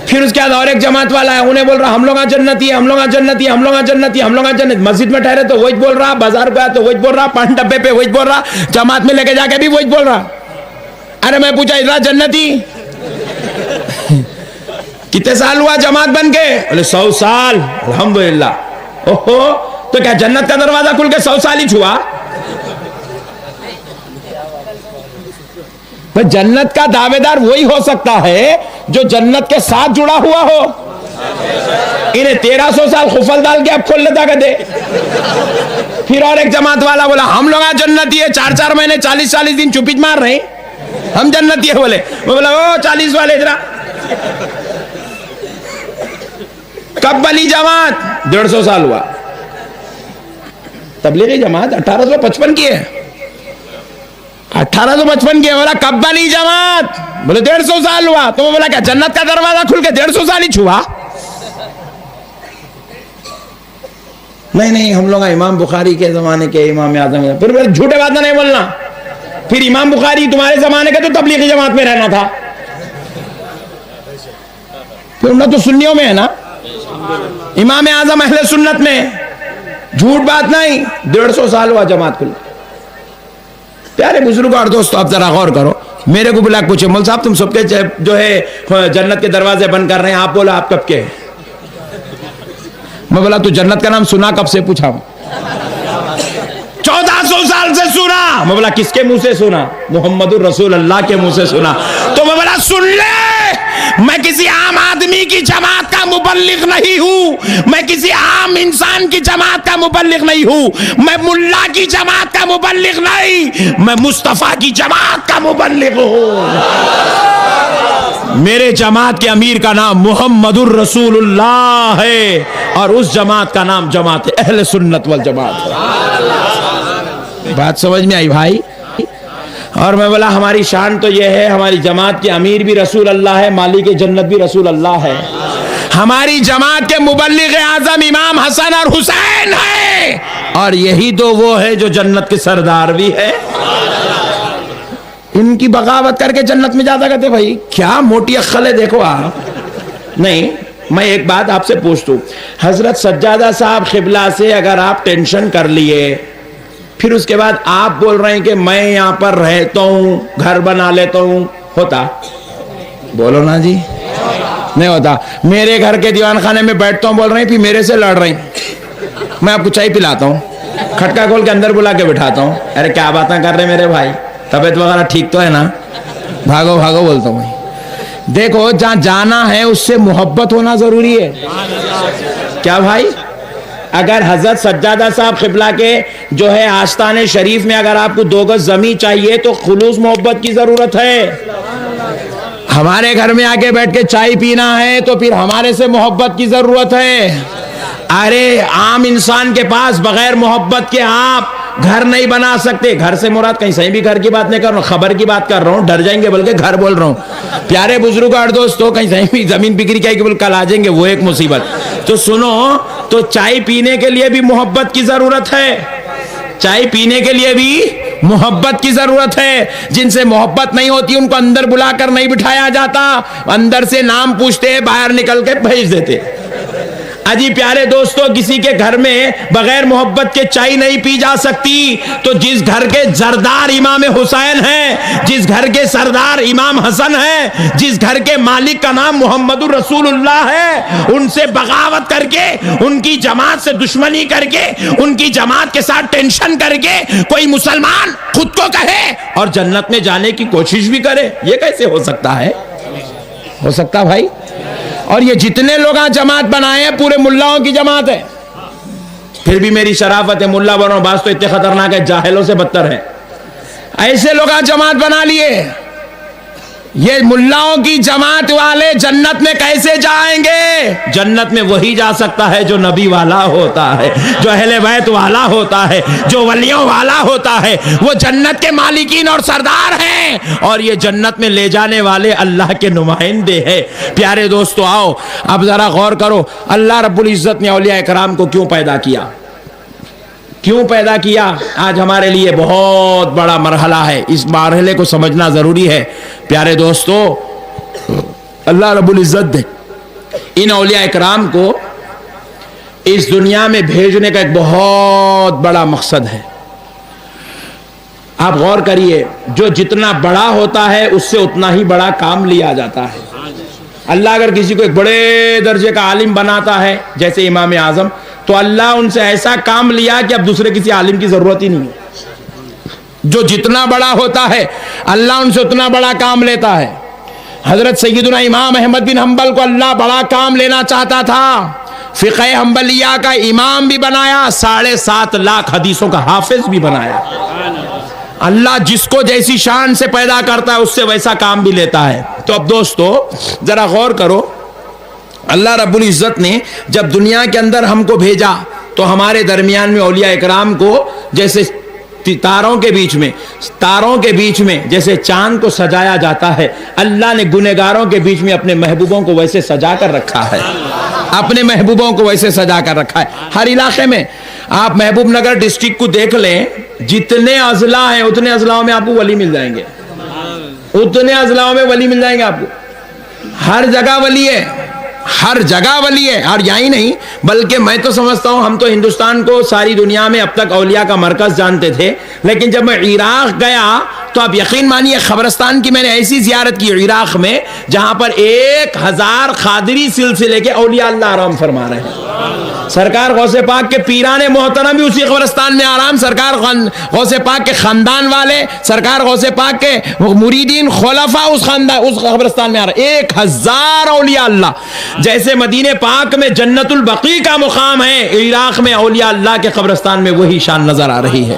پھر اس کے بعد اور ایک جماعت والا ہے, انہیں بول رہا ہم لوگ جنتی ہے, ہم لوگ جنتی ہے, ہم لوگ جنتی ہے, ہم لوگ جنت. مسجد میں ٹھہرے تو وہی بول رہا, بازار پہ تو وہی بول رہا, پان ڈبے پہ وہی بول رہا, جماعت میں لے کے جا کے بھی وہی بول رہا. ارے میں پوچھا ادھر جنتی کتنے سال ہوا جماعت بن کے؟ بولے 100 سال. الحمدللہ. اوہو, تو کیا جنت کا دروازہ کھل کے 100 سال ہی چھوا؟ جنت کا دعوے دار وہی ہو سکتا ہے جو جنت کے ساتھ جڑا ہوا ہو. انہیں 1300 سال خفل ڈال کے اب کھول لیتا کہ دے. پھر اور ایک جماعت والا بولا ہم لوگ جنتی ہے, 4 مہینے 40 دن چپیچ مار رہے ہیں, ہم جنتی ہے. بولے وہ بولا او 40 والے ادھر. کب بنی جماعت؟ 150 سال ہوا. تبلیغی جماعت 1855 کی ہے, 1855 کی. بولا کب بنی جماعت؟ بولے 150 سال ہوا. تو وہ بولا کیا جنت کا دروازہ کھل کے 150 سال ہی چھوا؟ نہیں ہم لوگ امام بخاری کے زمانے کے, امام اعظم. پھر جھوٹے بات نہیں بولنا. پھر امام بخاری تمہارے زمانے کے تو تبلیغی جماعت میں رہنا تھا, پھر انہیں تو سنیوں میں ہے نا. امام اعظم اہل سنت میں, جھوٹ بات نہیں. 150 سال ہوا جماعت کھل. پیارے بزرگوں اور دوستو آپ ذرا غور کرو. میرے کو بلا پوچھے مول صاحب تم سب کے جو ہے جنت کے دروازے بند کر رہے ہیں, آپ بولا آپ کب کے؟ میں بولا تو جنت کا نام سنا کب سے؟ پوچھا 1400 سال سے سنا. میں بولا کس کے منہ سے سنا؟ محمد الرسول اللہ کے منہ سے سنا. تو میں بولا سن لے، میں کسی عام آدمی کی جماعت کا مبلغ نہیں ہوں، میں کسی عام انسان کی جماعت کا مبلغ نہیں ہوں، میں ملا کی جماعت کا مبلغ نہیں، میں مصطفیٰ کی جماعت کا مبلغ ہوں. میرے جماعت کے امیر کا نام محمد الرسول اللہ ہے، اور اس جماعت کا نام جماعت اہل سنت والجماعت ہے. بات سمجھ میں آئی بھائی؟ اور میں بولا ہماری شان تو یہ ہے، ہماری جماعت کے امیر بھی رسول اللہ ہے، مالک جنت بھی رسول اللہ ہے، ہماری جماعت کے مبلغ اعظم امام حسن اور حسین ہے، اور یہی تو وہ ہے جو جنت کے سردار بھی ہے. ان کی بغاوت کر کے جنت میں جاتا کرتے. بھائی کیا موٹی عقل ہے، دیکھو آپ. نہیں، میں ایک بات آپ سے پوچھتا ہوں، حضرت سجادہ صاحب قبلہ سے اگر آپ ٹینشن کر لیے، پھر اس کے بعد آپ بول رہے ہیں کہ میں یہاں پر رہتا ہوں، گھر بنا لیتا ہوں، ہوتا؟ بولو نا جی، نہیں ہوتا. میرے گھر کے دیوان خانے میں بیٹھتا ہوں، بول رہے ہیں، پھر میرے سے لڑ رہے ہیں. میں آپ کو چائے پلاتا ہوں، کھٹکا کھول کے اندر بلا کے بٹھاتا ہوں، ارے کیا باتیں کر رہے میرے بھائی، طبیعت وغیرہ ٹھیک تو ہے نا؟ بھاگو بھاگو بولتا ہوں. دیکھو جہاں جانا ہے اس سے محبت ہونا ضروری ہے. کیا بھائی؟ اگر حضرت سجادہ صاحب قبلہ کے جو ہے آستانے شریف میں اگر آپ کو 2 گز زمین چاہیے تو خلوص محبت کی ضرورت ہے. ہمارے گھر میں آگے بیٹھ کے چائے پینا ہے تو پھر ہمارے سے محبت کی ضرورت ہے. ارے عام انسان کے پاس بغیر محبت کے آپ گھر نہیں بنا سکتے. گھر سے مراد کہیں صحیح بھی گھر کی بات نہیں کر رہا ہوں، خبر کی بات کر رہا ہوں، ڈر جائیں گے بلکہ گھر بول رہا ہوں. پیارے بزرگ اور دوستو، کہیں صحیح بھی زمین بکری کیا کہ بول کل آ جائیں گے، وہ ایک مصیبت. تو سنو، تو چائے پینے کے لیے بھی محبت کی ضرورت ہے، چائے پینے کے لیے بھی محبت کی ضرورت ہے. جن سے محبت نہیں ہوتی ان کو اندر بلا کر نہیں بٹھایا جاتا، اندر سے نام پوچھتے، باہر نکل کے بھیج دیتے. اجی پیارے دوستو، کسی کے گھر میں بغیر محبت کے چائے نہیں پی جا سکتی. تو جس گھر کے زردار امام حسین ہیں، جس گھر کے سردار امام حسن ہیں، جس گھر کے مالک کا نام محمد الرسول اللہ ہے، ان سے بغاوت کر کے، ان کی جماعت سے دشمنی کر کے، ان کی جماعت کے ساتھ ٹینشن کر کے کوئی مسلمان خود کو کہے اور جنت میں جانے کی کوشش بھی کرے، یہ کیسے ہو سکتا ہے؟ ہو سکتا بھائی؟ اور یہ جتنے لوگ جماعت بنائے ہیں پورے ملاؤں کی جماعت ہے. پھر بھی میری شرافت ہے، ملا بنو، بعض تو اتنے خطرناک ہے جاہلوں سے بدتر ہے. ایسے لوگ جماعت بنا لیے. یہ ملاؤں کی جماعت والے جنت میں کیسے جائیں گے؟ جنت میں وہی جا سکتا ہے جو نبی والا ہوتا ہے، جو اہل بیت والا ہوتا ہے، جو ولیوں والا ہوتا ہے. وہ جنت کے مالکین اور سردار ہیں، اور یہ جنت میں لے جانے والے اللہ کے نمائندے ہیں. پیارے دوستو آؤ اب ذرا غور کرو، اللہ رب العزت نے اولیاء کرام کو کیوں پیدا کیا؟ کیوں پیدا کیا؟ آج ہمارے لیے بہت بڑا مرحلہ ہے، اس مرحلے کو سمجھنا ضروری ہے. پیارے دوستو، اللہ رب العزت نے ان اولیاء کرام کو اس دنیا میں بھیجنے کا ایک بہت بڑا مقصد ہے. آپ غور کریے، جو جتنا بڑا ہوتا ہے اس سے اتنا ہی بڑا کام لیا جاتا ہے. اللہ اگر کسی کو ایک بڑے درجے کا عالم بناتا ہے جیسے امام اعظم، تو اللہ ان سے ایسا کام لیا کہ اب دوسرے کسی عالم کی ضرورت ہی نہیں ہے. جو جتنا بڑا ہوتا ہے اللہ ان سے اتنا بڑا کام لیتا ہے. حضرت سیدنا امام احمد بن حنبل کو اللہ بڑا کام لینا چاہتا تھا، فقہ حنبلیہ کا امام بھی بنایا، 7.5 لاکھ حدیثوں کا حافظ بھی بنایا. اللہ جس کو جیسی شان سے پیدا کرتا ہے اس سے ویسا کام بھی لیتا ہے. تو اب دوستو ذرا غور کرو، اللہ رب العزت نے جب دنیا کے اندر ہم کو بھیجا تو ہمارے درمیان میں اولیاء اکرام کو جیسے تاروں کے بیچ میں جیسے چاند کو سجایا جاتا ہے، اللہ نے گنہگاروں کے بیچ میں اپنے محبوبوں کو ویسے سجا کر رکھا ہے. اپنے محبوبوں کو ویسے سجا کر رکھا ہے. ہر علاقے میں آپ محبوب نگر ڈسٹرکٹ کو دیکھ لیں، جتنے اضلاع ہیں اتنے اضلاعوں میں آپ کو ولی مل جائیں گے، اتنے اضلاعوں میں ولی مل جائیں گے آپ کو. ہر جگہ ولی ہے، ہر جگہ ولی ہے. اور یہی نہیں بلکہ میں تو سمجھتا ہوں ہم تو ہندوستان کو ساری دنیا میں اب تک اولیاء کا مرکز جانتے تھے، لیکن جب میں عراق گیا تو آپ یقین مانیے قبرستان کی میں نے ایسی زیارت کی عراق میں جہاں پر 1000 قادری سلسلے کے اولیاء اللہ آرام فرما رہے ہیں. سرکار غوث پاک کے پیران محترم بھی اسی قبرستان میں آرام، سرکار غوث پاک کے خاندان والے، سرکار غوث پاک کے مریدین خلفاء اس قبرستان میں آرام. 1000 اولیاء اللہ. جیسے مدینہ پاک میں جنت البقیع کا مقام ہے، عراق میں اولیاء اللہ کے قبرستان میں وہی شان نظر آ رہی ہے.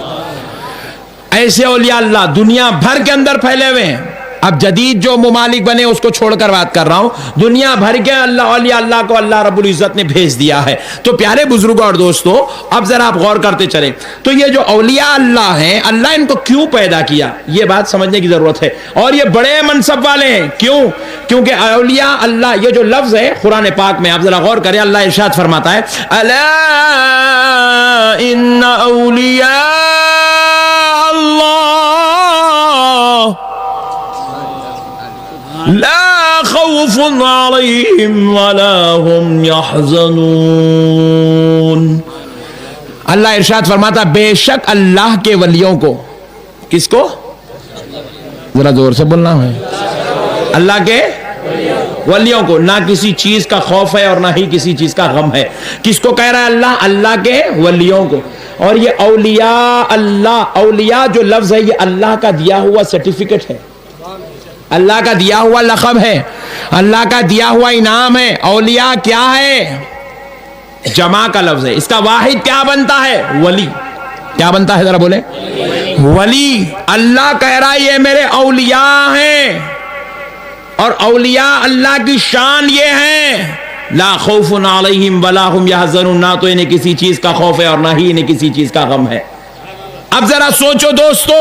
ایسے اولیاء اللہ دنیا بھر کے اندر پھیلے ہوئے ہیں. اب جدید جو ممالک بنے اس کو چھوڑ کر بات کر رہا ہوں، دنیا بھر کے اولیاء اللہ کو اللہ رب العزت نے بھیج دیا ہے. تو پیارے بزرگوں اور دوستو، اب ذرا آپ غور کرتے چلیں تو یہ جو اولیاء اللہ ہیں، اللہ ان کو کیوں پیدا کیا، یہ بات سمجھنے کی ضرورت ہے. اور یہ بڑے منصب والے ہیں. کیوں؟ کیونکہ اولیاء اللہ یہ جو لفظ ہے قرآن پاک میں، آپ ذرا غور کریں، اللہ ارشاد فرماتا ہے الا ان اولیاء اللہ لا خوف علیہم ولا هم يحزنون. اللہ ارشاد فرماتا بے شک اللہ کے ولیوں کو، کس کو؟ ذرا زور سے بولنا ہے. اللہ کے ولیوں کو نہ کسی چیز کا خوف ہے اور نہ ہی کسی چیز کا غم ہے. کس کو کہہ رہا ہے اللہ؟ اللہ کے ولیوں کو. اور یہ اولیاء اللہ، اولیاء جو لفظ ہے یہ اللہ کا دیا ہوا سرٹیفکیٹ ہے، اللہ کا دیا ہوا لقب ہے، اللہ کا دیا ہوا انعام ہے. اولیاء کیا ہے؟ جمع کا لفظ ہے. اس کا واحد کیا بنتا ہے؟ ولی. کیا بنتا ہے ذرا بولے؟ ولی. اللہ کہہ رہا ہے یہ میرے اولیاء ہیں، اور اولیاء اللہ کی شان یہ ہے لا خوف علیہم ولا هم يحزنون، نہ تو انہیں کسی چیز کا خوف ہے اور نہ ہی انہیں کسی چیز کا غم ہے. اب ذرا سوچو دوستو،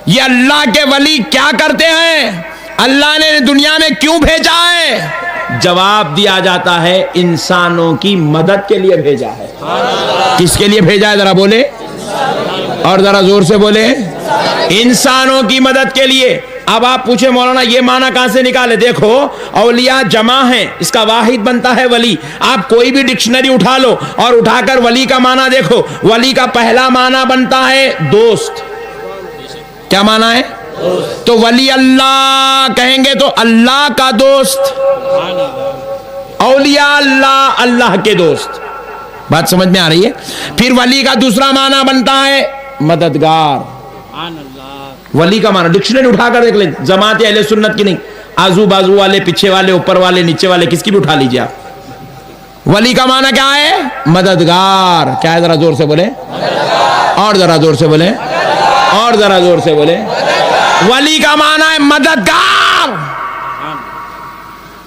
یہ اللہ کے ولی کیا کرتے ہیں؟ اللہ نے دنیا میں کیوں بھیجا ہے؟ جواب دیا جاتا ہے انسانوں کی مدد کے لیے بھیجا ہے. کس کے لیے بھیجا ہے ذرا بولے، اور ذرا زور سے بولے. انسانوں کی مدد کے لیے. اب آپ پوچھیں مولانا یہ معنی کہاں سے نکالے؟ دیکھو اولیاء جمع ہیں، اس کا واحد بنتا ہے ولی. آپ کوئی بھی ڈکشنری اٹھا لو اور اٹھا کر ولی کا معنی دیکھو. ولی کا پہلا معنی بنتا ہے دوست. کیا معنی ہے؟ تو ولی اللہ کہیں گے تو اللہ کا دوست. اولیاء اللہ اللہ کے دوست. بات سمجھ میں آ رہی ہے؟ پھر ولی کا دوسرا معنی بنتا ہے مددگار. ولی کا معنی ڈکشنری اٹھا کر دیکھ لیں، جماعت اہل سنت کی نہیں، آزو بازو والے، پیچھے والے، اوپر والے، نیچے والے، کس کی بھی اٹھا لیجیے آپ. ولی کا معنی کیا ہے؟ مددگار. کیا ہے؟ ذرا زور سے بولے، اور ذرا زور سے بولے، اور ذرا زور سے بولے. ولی کا معنی ہے مددگار.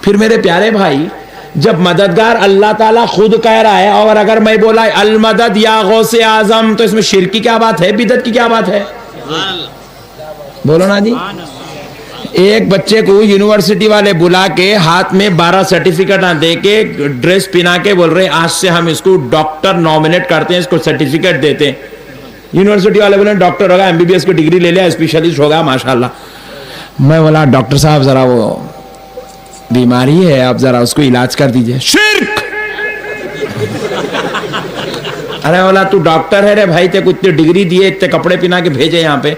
پھر میرے پیارے بھائی، جب مددگار اللہ تعالیٰ خود کہہ رہا ہے، اور اگر میں بولا المدد یا غوث اعظم، تو اس میں شرک کی کیا بات ہے؟ بدعت کی کیا بات ہے؟ بولو نا جی. ایک بچے کو یونیورسٹی والے بلا کے ہاتھ میں 12 سرٹیفکیٹ دے کے ڈریس پہنا کے بول رہے آج سے ہم اس کو ڈاکٹر نامنیٹ کرتے ہیں، اس کو سرٹیفکیٹ دیتے ہیں. یونیورسٹی والے بولے ڈاکٹر ہوگا، MBBS کی ڈگری لے لیا، اسپیشلسٹ ہوگا، ماشاءاللہ. میں بولا ڈاکٹر صاحب ذرا وہ بیماری ہے، آپ ذرا اس کو علاج کر دیجئے. شرک. ارے بولا تو ڈاکٹر ہے رے بھائی، تے کچھ ڈگری دیے، تے کپڑے پہنا کے بھیجے یہاں پہ.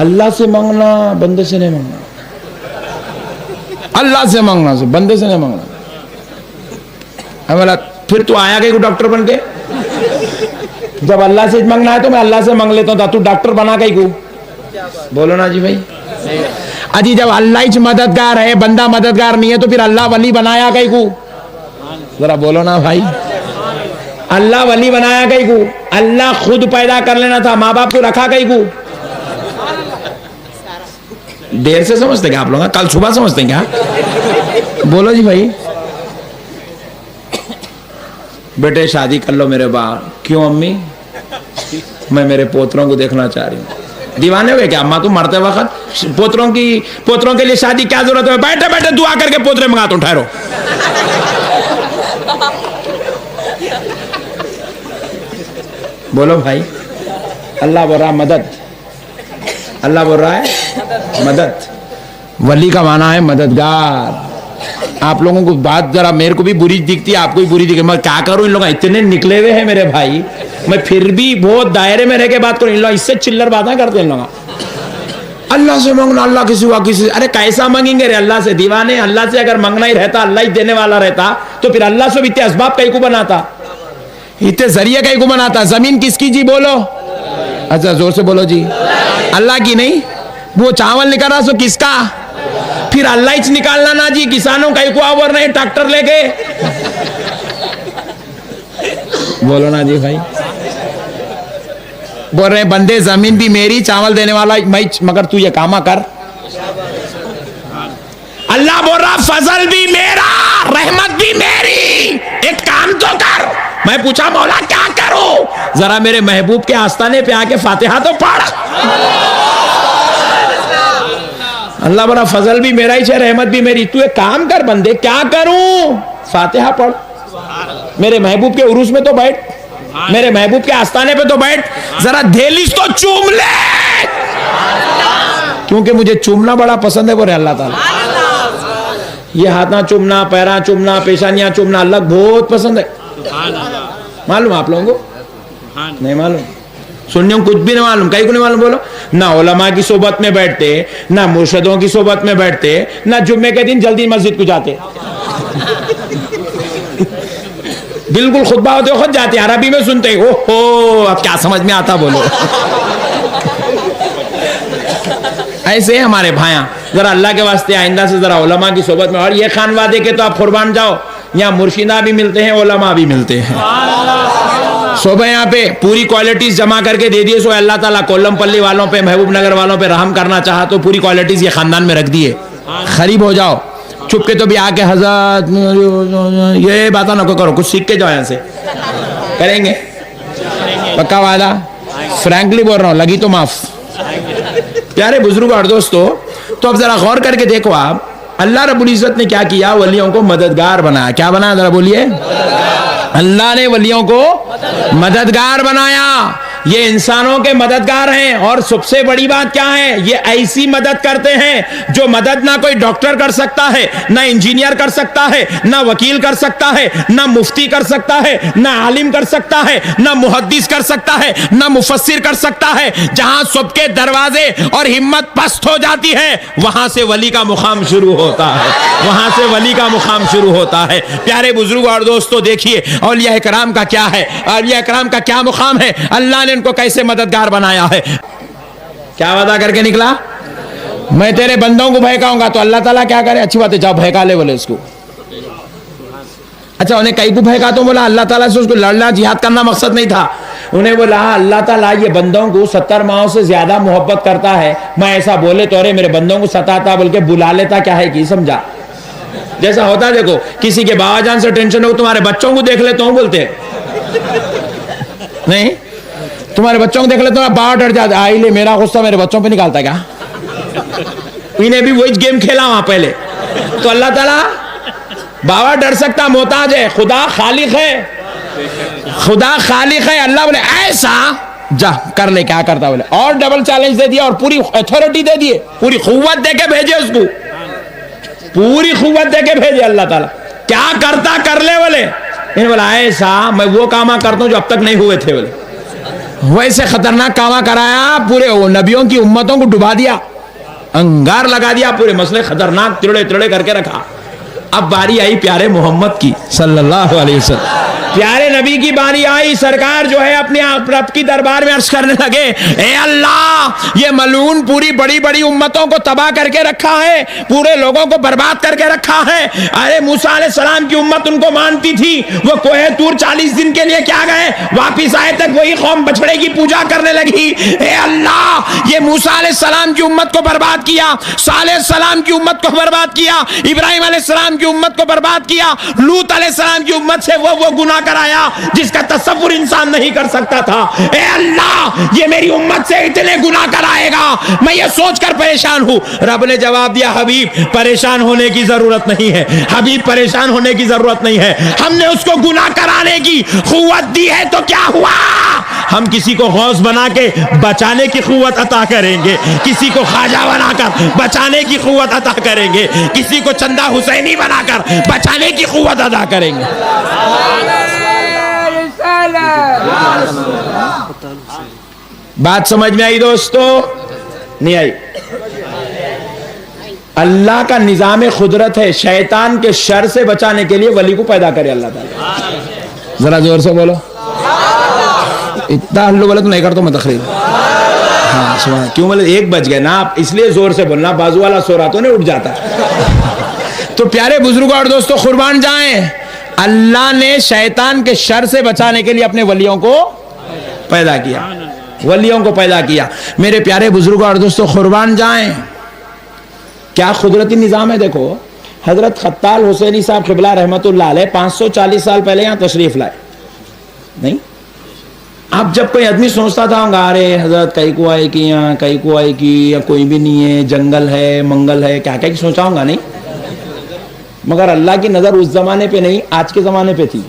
اللہ سے مانگنا، بندے سے نہیں مانگنا. اللہ سے مانگنا، بندے سے نہیں مانگنا. بولا پھر تو آیا کہ ڈاکٹر بن کے؟ جب اللہ سے مانگنا ہے تو میں اللہ سے مانگ لیتا ہوں، تو ڈاکٹر بنا کے کو بولو نا جی بھائی. اجی جب اللہ ہی مددگار ہے، بندہ مددگار نہیں ہے، تو پھر اللہ ولی بنایا کئی کو؟ ذرا بولو نا بھائی. اللہ ولی بنایا کئی کو؟ اللہ خود پیدا کر لینا تھا، ماں باپ کو رکھا کئی کو؟ دیر سے سمجھتے کیا آپ لوگ؟ کل صبح سمجھتے ہیں کیا؟ بولو جی بھائی. بیٹے شادی کر لو میرے باپ. کیوں امی؟ میں میرے پوتروں کو دیکھنا چاہ رہی ہوں. دیوانے ہوئے کیا اماں؟ تو مرتے وقت پوتروں کے لیے شادی کیا ضرورت ہے؟ بیٹھے بیٹھے دعا کر کے پوترے منگاتا ہوں، ٹھہرو. بولو بھائی. اللہ بول رہا مدد، اللہ بول رہا ہے مدد. ولی کا معنی ہے مددگار. آپ لوگوں کو بات ذرا میرے کو بھی بری دکھتی ہے، آپ کو بھی بری دکھتی ہے. میں کیا کروں؟ ان لوگ اتنے نکلے ہوئے ہیں میرے بھائی، میں پھر بھی بہت دائرے میں رہ کے بات کروں. ان لوگ اس سے چلر باتیں کرتے ہیں. ان لوگ اللہ سے مانگنا، اللہ کسی ہوا کسی. ارے کیسا مانگیں گے رے اللہ سے؟ دیوانے. اللہ سے اگر مانگنا ہی رہتا، اللہ ہی دینے والا رہتا، تو پھر اللہ سے بھی اتنے اسباب کئی کو بناتا. اتنے ذریعے کہیں کو بناتا. زمین کس کی جی بولو, اچھا زور سے بولو جی, اللہ کی نہیں. وہ چاول نکال رہا سو کس کا, پھر اللہ ہی نکالنا نا جی, کسانوں کہیں کو آور نہیں ٹریکٹر لے کے بولو نا جی بھائی. بول رہے ہیں بندے زمین بھی میری, چاول دینے والا میں, مگر تو یہ کاما کر. اللہ بول رہا فضل بھی میرا, رحمت بھی میری, ایک کام تو کر. میں پوچھا مولا کیا کروں, ذرا میرے محبوب کے آستانے پہ آ کے فاتحہ تو پڑھ. اللہ بولا فضل بھی میرا ہی ہے, رحمت بھی میری, تو ایک کام کر بندے. کیا کروں, فاتحہ پڑھ. میرے محبوب کے عروس میں تو بیٹھ, میرے محبوب کے آستانے پہ تو بیٹھ, ذرا دہلیز تو چوم لے, کیونکہ مجھے چومنا بڑا پسند ہے. بولے اللہ تعالیٰ یہ ہاتھاں چومنا, پیراں چومنا, پیشانیاں چومنا اللہ بہت پسند ہے. معلوم آپ لوگوں کو نہیں معلوم, سننے کو کچھ بھی نہیں معلوم, کہیں کو نہیں معلوم. بولو نہ علماء کی صحبت میں بیٹھتے, نہ مرشدوں کی صحبت میں بیٹھتے, نہ جمعے کے دن جلدی مسجد کو جاتے, بالکل خطبہ ہوتے خود جاتے, عربی میں سنتے, اوہ ہو اب کیا سمجھ میں آتا بولو. ایسے ہمارے بھائیاں, ذرا اللہ کے واسطے آئندہ سے ذرا علماء کی صحبت میں. اور یہ خانوادے کے تو آپ قربان جاؤ, یہاں مرشدہ بھی ملتے ہیں, علماء بھی ملتے ہیں. صبح یہاں پہ پوری کوالٹیز جمع کر کے دے دیے. سو اللہ تعالیٰ کولم پلی والوں پہ, محبوب نگر والوں پہ رحم کرنا چاہا تو پوری کوالٹیز یہ خاندان میں رکھ دیے. غریب ہو جاؤ چپ کے تو بھی آ کے حضرت یہ باتیں نہ کرو, کچھ سیکھ کے جاؤ. یہاں سے کریں گے پکا وعدہ, فرینکلی بول رہا ہوں, لگی تو معاف. پیارے بزرگ اور دوستو, تو اب ذرا غور کر کے دیکھو آپ, اللہ رب العزت نے کیا کیا, ولیوں کو مددگار بنایا. کیا بنایا ذرا بولیے, اللہ نے ولیوں کو مددگار بنایا. یہ انسانوں کے مددگار ہیں, اور سب سے بڑی بات کیا ہے, یہ ایسی مدد کرتے ہیں جو مدد نہ کوئی ڈاکٹر کر سکتا ہے, نہ انجینئر کر سکتا ہے, نہ وکیل کر سکتا ہے, نہ مفتی کر سکتا ہے, نہ عالم کر سکتا ہے, نہ محدث کر سکتا ہے, نہ مفسر کر سکتا ہے. جہاں سب کے دروازے اور ہمت پست ہو جاتی ہے, وہاں سے ولی کا مقام شروع ہوتا ہے, وہاں سے ولی کا مقام شروع ہوتا ہے. پیارے بزرگ اور دوستو دیکھیے اولیاء کرام کا کیا ہے, اولیاء کرام کا کیا مقام ہے, اللہ نے ان کو کیسے مددگار بنایا ہے. کیا وعدہ کر کے نکلا, میں تیرے بندوں کو بھیکاؤں گا. تو اللہ تعالیٰ کیا کرے, اچھی بات ہے, جاؤ بھیکا لے بولے اس کو. اچھا انہیں کئی کو بھیکا تو بولا اللہ تعالیٰ سے اس کو لڑنا جہاد کرنا مقصد نہیں تھا. انہیں بولا اللہ تعالیٰ یہ بندوں کو 70 ماہوں سے زیادہ محبت کرتا ہے, میں ایسا بولے تو میرے بندوں کو ستاتا بول کے بلا لیتا, کیا ہے کی سمجھا. جیسا ہوتا ہے دیکھو, کسی کے بابا جان سے ٹینشن ہو, تمہارے بچوں کو دیکھ لیتا ہوں بولتے نہیں, تمہارے بچوں کو دیکھ لیتا ہوں باہر ڈر جاتا, آئی لے میرا غصہ میرے بچوں پہ نکالتا کیا. انہیں بھی وہی گیم کھیلا وہاں پہلے. تو اللہ تعالیٰ بابا ڈر سکتا محتاج ہے, خدا خالق ہے, خدا خالق ہے. اللہ بولے ایسا جا کر لے, کیا کرتا بولے, اور ڈبل چیلنج دے دیا, اور پوری اتھارٹی دے دیے, پوری قوت دے کے بھیجے اس کو, پوری قوت دے کے بھیجے اللہ تعالیٰ. کیا کرتا کر لے بولے. انہیں بولا ایسا میں وہ کاما کرتا ہوں جو اب تک نہیں ہوئے تھے بولے. ویسے خطرناک کاما کرایا, پورے نبیوں کی امتوں کو ڈبا دیا, انگار لگا دیا, پورے مسئلے خطرناک تڑے تڑے کر کے رکھا. اب باری آئی پیارے محمد کی صلی اللہ علیہ وسلم, پیارے نبی کی باری آئی. سرکار جو ہے اپنے رب کی دربار میں عرض کرنے لگے, اے اللہ یہ ملعون پوری بڑی بڑی امتوں کو تباہ کر کے رکھا ہے, پورے لوگوں کو برباد کر کے رکھا ہے. ارے موسیٰ علیہ السلام کی امت ان کو مانتی تھی, وہ کوہ طور 40 دن کے لیے کیا گئے, واپس آئے تک وہی قوم بچڑے کی پوجا کرنے لگی. اے اللہ یہ موسیٰ علیہ السلام کی امت کو برباد کیا, صالح علیہ السلام کی امت کو برباد کیا, ابراہیم علیہ السلام کی امت کو برباد کیا, لوط علیہ السلام کی امت سے وہ گناہ کرایا جس کا تصور انسان نہیں کر سکتا تھا. اے اللہ یہ میری امت سے اتنے گناہ کرائے گا, میں یہ سوچ کر پریشان ہوں. رب نے جواب دیا, حبیب پریشان ہونے کی ضرورت نہیں ہے, حبیب پریشان ہونے کی ضرورت نہیں ہے, ہم نے اس کو گناہ کرانے کی قوت دی ہے تو کیا ہوا, ہم کسی کو غوث بنا کے بچانے کی قوت عطا کریں گے, کسی کو خواجہ بنا کر بچانے کی قوت عطا کریں گے, کسی کو چندہ حسینی بنا کر بچانے کی قوت ادا کریں گے. بات سمجھ میں آئی دوستو, نہیں آئی. اللہ کا نظام قدرت ہے, شیطان کے شر سے بچانے کے لیے ولی کو پیدا کرے اللہ تعالیٰ. ذرا زور سے بولو, اتنا ہلو بولے تو نہیں کرتا میں تقریر. ہاں سبحان. کیوں بولے 1 بج گئے نا, آپ اس لیے زور سے بولنا, بازو والا سو رہا تو نہیں اٹھ جاتا. تو پیارے بزرگوں اور دوستوں قربان جائیں, اللہ نے شیطان کے شر سے بچانے کے لیے اپنے ولیوں کو پیدا کیا, ولیوں کو پیدا کیا. میرے پیارے بزرگوں اور دوستوں قربان جائیں, کیا قدرتی نظام ہے. دیکھو حضرت خطال حسینی صاحب قبلہ رحمت اللہ علیہ 540 سال پہلے یہاں تشریف لائے. نہیں, اب جب کوئی آدمی سوچتا تھا ارے حضرت کئی کو آئے کی, یہاں کئی کو آئے کی, یا کوئی بھی نہیں ہے, جنگل ہے, منگل ہے, کیا کیا سوچا ہوں گا. نہیں, مگر اللہ کی نظر اس زمانے پہ نہیں, آج کے زمانے پہ تھی.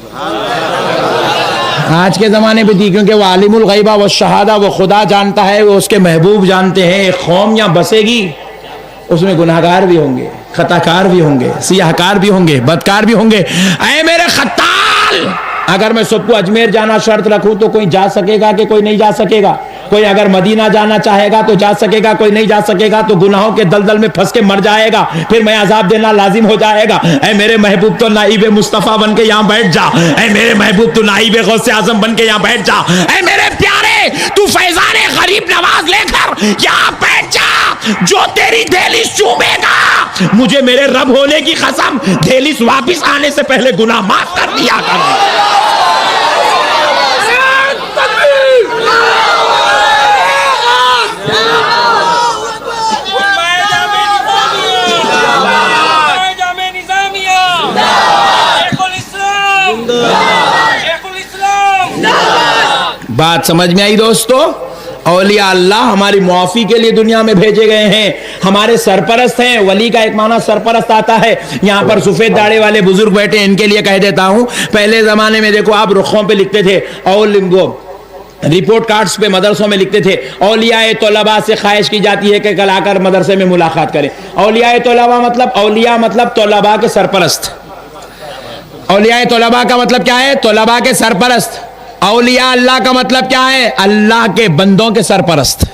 آج کے زمانے پہ تھی, کیونکہ وہ عالم الغیبہ و شہادہ, وہ خدا جانتا ہے, وہ اس کے محبوب جانتے ہیں. ایک قوم یہاں بسے گی, اس میں گناہگار بھی ہوں گے, خطا کار بھی ہوں گے, سیاہ کار بھی ہوں گے, بدکار بھی ہوں گے. اے میرے خطال, اگر میں سب کو اجمیر جانا شرط رکھوں تو کوئی جا سکے گا کہ کوئی نہیں جا سکے گا؟ کوئی اگر مدینہ جانا چاہے گا تو جا سکے گا, کوئی نہیں جا سکے گا تو گناہوں کے دلدل میں پھنس کے مر جائے گا, پھر میں عذاب دینا لازم ہو جائے گا. اے میرے محبوب تو نائب مصطفیٰ بن کے یہاں بیٹھ جا. اے میرے محبوب تو نائب غوث اعظم بن کے یہاں بیٹھ جا. اے میرے پیارے تو فیضان غریب نواز لے کر یہاں بیٹھ جا. جو تیری دہلیز چومے گا, مجھے میرے رب ہونے کی قسم, دہلیز واپس آنے سے پہلے گناہ معاف کر دیا کر. بات سمجھ میں آئی دوستو؟ اولیاء اللہ ہماری معافی کے لیے دنیا میں بھیجے گئے ہیں, ہمارے سرپرست ہیں. ولی کا ایک معنی سرپرست آتا ہے. یہاں پر سفید داڑھی والے بزرگ بیٹھے, ان کے لیے کہہ دیتا ہوں, پہلے زمانے میں دیکھو آپ رخوں پہ لکھتے تھے, اور رپورٹ کارڈز پہ مدرسوں میں لکھتے تھے, اولیاء طلباء سے خواہش کی جاتی ہے کہ کل آ کر مدرسے میں ملاقات کریں. اولیاء طلباء مطلب, اولیاء مطلب طلباء کے سرپرست. اولیاء طلباء کا مطلب کیا ہے؟ طلباء کے سرپرست. اولیاء اللہ کا مطلب کیا ہے؟ اللہ کے بندوں کے سرپرست.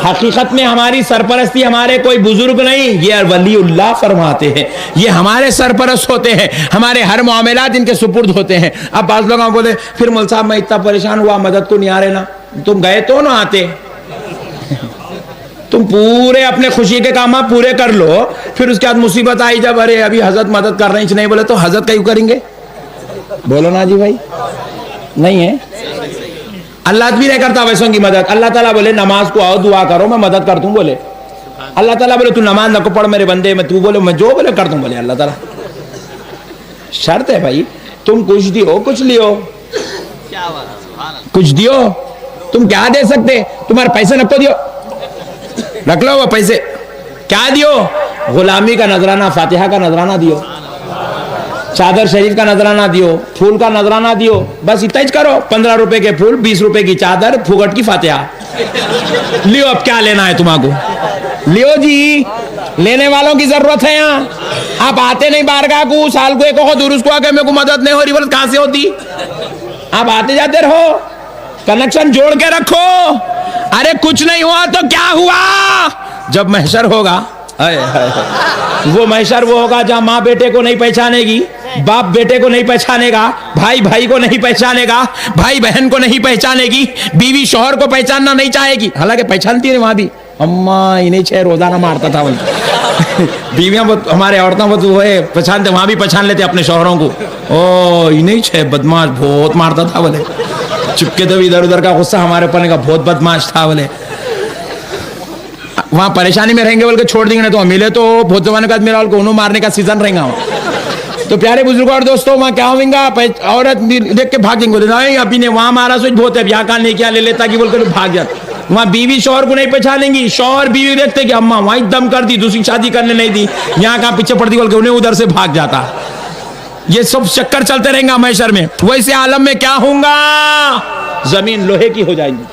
حقیقت میں ہماری سرپرستی ہمارے کوئی بزرگ نہیں, یہ ولی اللہ فرماتے ہیں, یہ ہمارے سرپرست ہوتے ہیں, ہمارے ہر معاملات ان کے سپرد ہوتے ہیں. اب بعض لوگ بولے پھر مول صاحب میں اتنا پریشان ہوا, مدد کو نہیں آ رہے نا. تم گئے تو نہ آتے, تم پورے اپنے خوشی کے کام آپ پورے کر لو, پھر اس کے بعد مصیبت آئی جب ارے ابھی حضرت مدد کر رہے ہیں, نہیں بولے تو حضرت کیوں کریں گے؟ بولو نا جی بھائی, نہیں ہے. اللہ بھی نہیں کرتا ویسوں کی مدد. اللہ تعالیٰ بولے نماز کو آؤ دعا کرو میں مدد کر دوں, بولے اللہ تعالیٰ بولے تو نماز نہ کو پڑھ میرے بندے, میں تو بولے میں جو بولے کر دوں, بولے اللہ تعالیٰ. شرط ہے بھائی, تم کچھ دیو کچھ لیو, کچھ دیو. تم کیا دے سکتے؟ تمہارے پیسے نکو دیو, رکھ لو وہ پیسے. کیا دیو؟ غلامی کا نذرانہ, فاتحہ کا نذرانہ دیو, چادر شریف کا نذرانہ دیو, پھول کا نذرانہ دیو, بس اتنا ہی کرو. 15 روپے کے پھول, 20 روپے کی چادر, پھوگٹ کی فاتحہ لیو. اب کیا لینا ہے تمہاں کو؟ لیو جی, لینے والوں کی ضرورت ہے یہاں. آپ آتے نہیں بارگاہ کو, سال کو ایک وقت درست کو آ کے میرے کو مدد نہیں ہو رہی, بولے کہاں سے ہوتی؟ آپ آتے جاتے رہو, کنیکشن جوڑ کے رکھو. ارے کچھ نہیں ہوا تو کیا ہوا؟ جب محشر ہوگا, وہ محشر وہ ہوگا جہاں ماں بیٹے کو نہیں پہچانے گی, باپ بیٹے کو نہیں پہچانے گا, بھائی بھائی کو نہیں پہچانے گا, بھائی بہن کو نہیں پہچانے گی, بیوی شوہر کو پہچاننا نہیں چاہے گی. حالانکہ پہچانتی ہے وہاں بھی, اماں انہیں 6 روزانہ مارتا تھا. بیویاں ہمارے عورتوں کو تو پہچانتے, وہاں بھی پہچان لیتے اپنے شوہروں کو, او انہیں 6 بدماش بہت مارتا تھا, بولے چپکے تو ادھر ادھر کا غصہ ہمارے اوپر کا بہت بدماش تھا. بولے وہاں پریشانی میں رہیں گے بول کے چھوڑ دیں گے, تو ملے تو بہت زمانے کا میرا کو انہوں مارنے کا سیزن رہیں گا. تو پیارے بزرگوں اور دوستوں, وہاں کیا ہوئیں گا, عورت دیکھ کے بھاگ جائیں گے, نہیں ابھی نے وہاں مارا سوچ بہت ہے, یہاں کہاں نہیں کیا لے لیتا کہ بول کے بھاگ جاتا. وہاں بیوی شوہر کو نہیں پہچانیں گی, شوہر بیوی دیکھتے کہ اماں وہاں دم کر دی, دوسری شادی کرنے نہیں دی, یہاں کہاں پیچھے پڑتی بول کے انہیں ادھر سے بھاگ جاتا. یہ سب چکر چلتے رہیں گا محشر میں. ویسے عالم میں کیا ہوں گا, زمین لوہے کی ہو جائیں گی,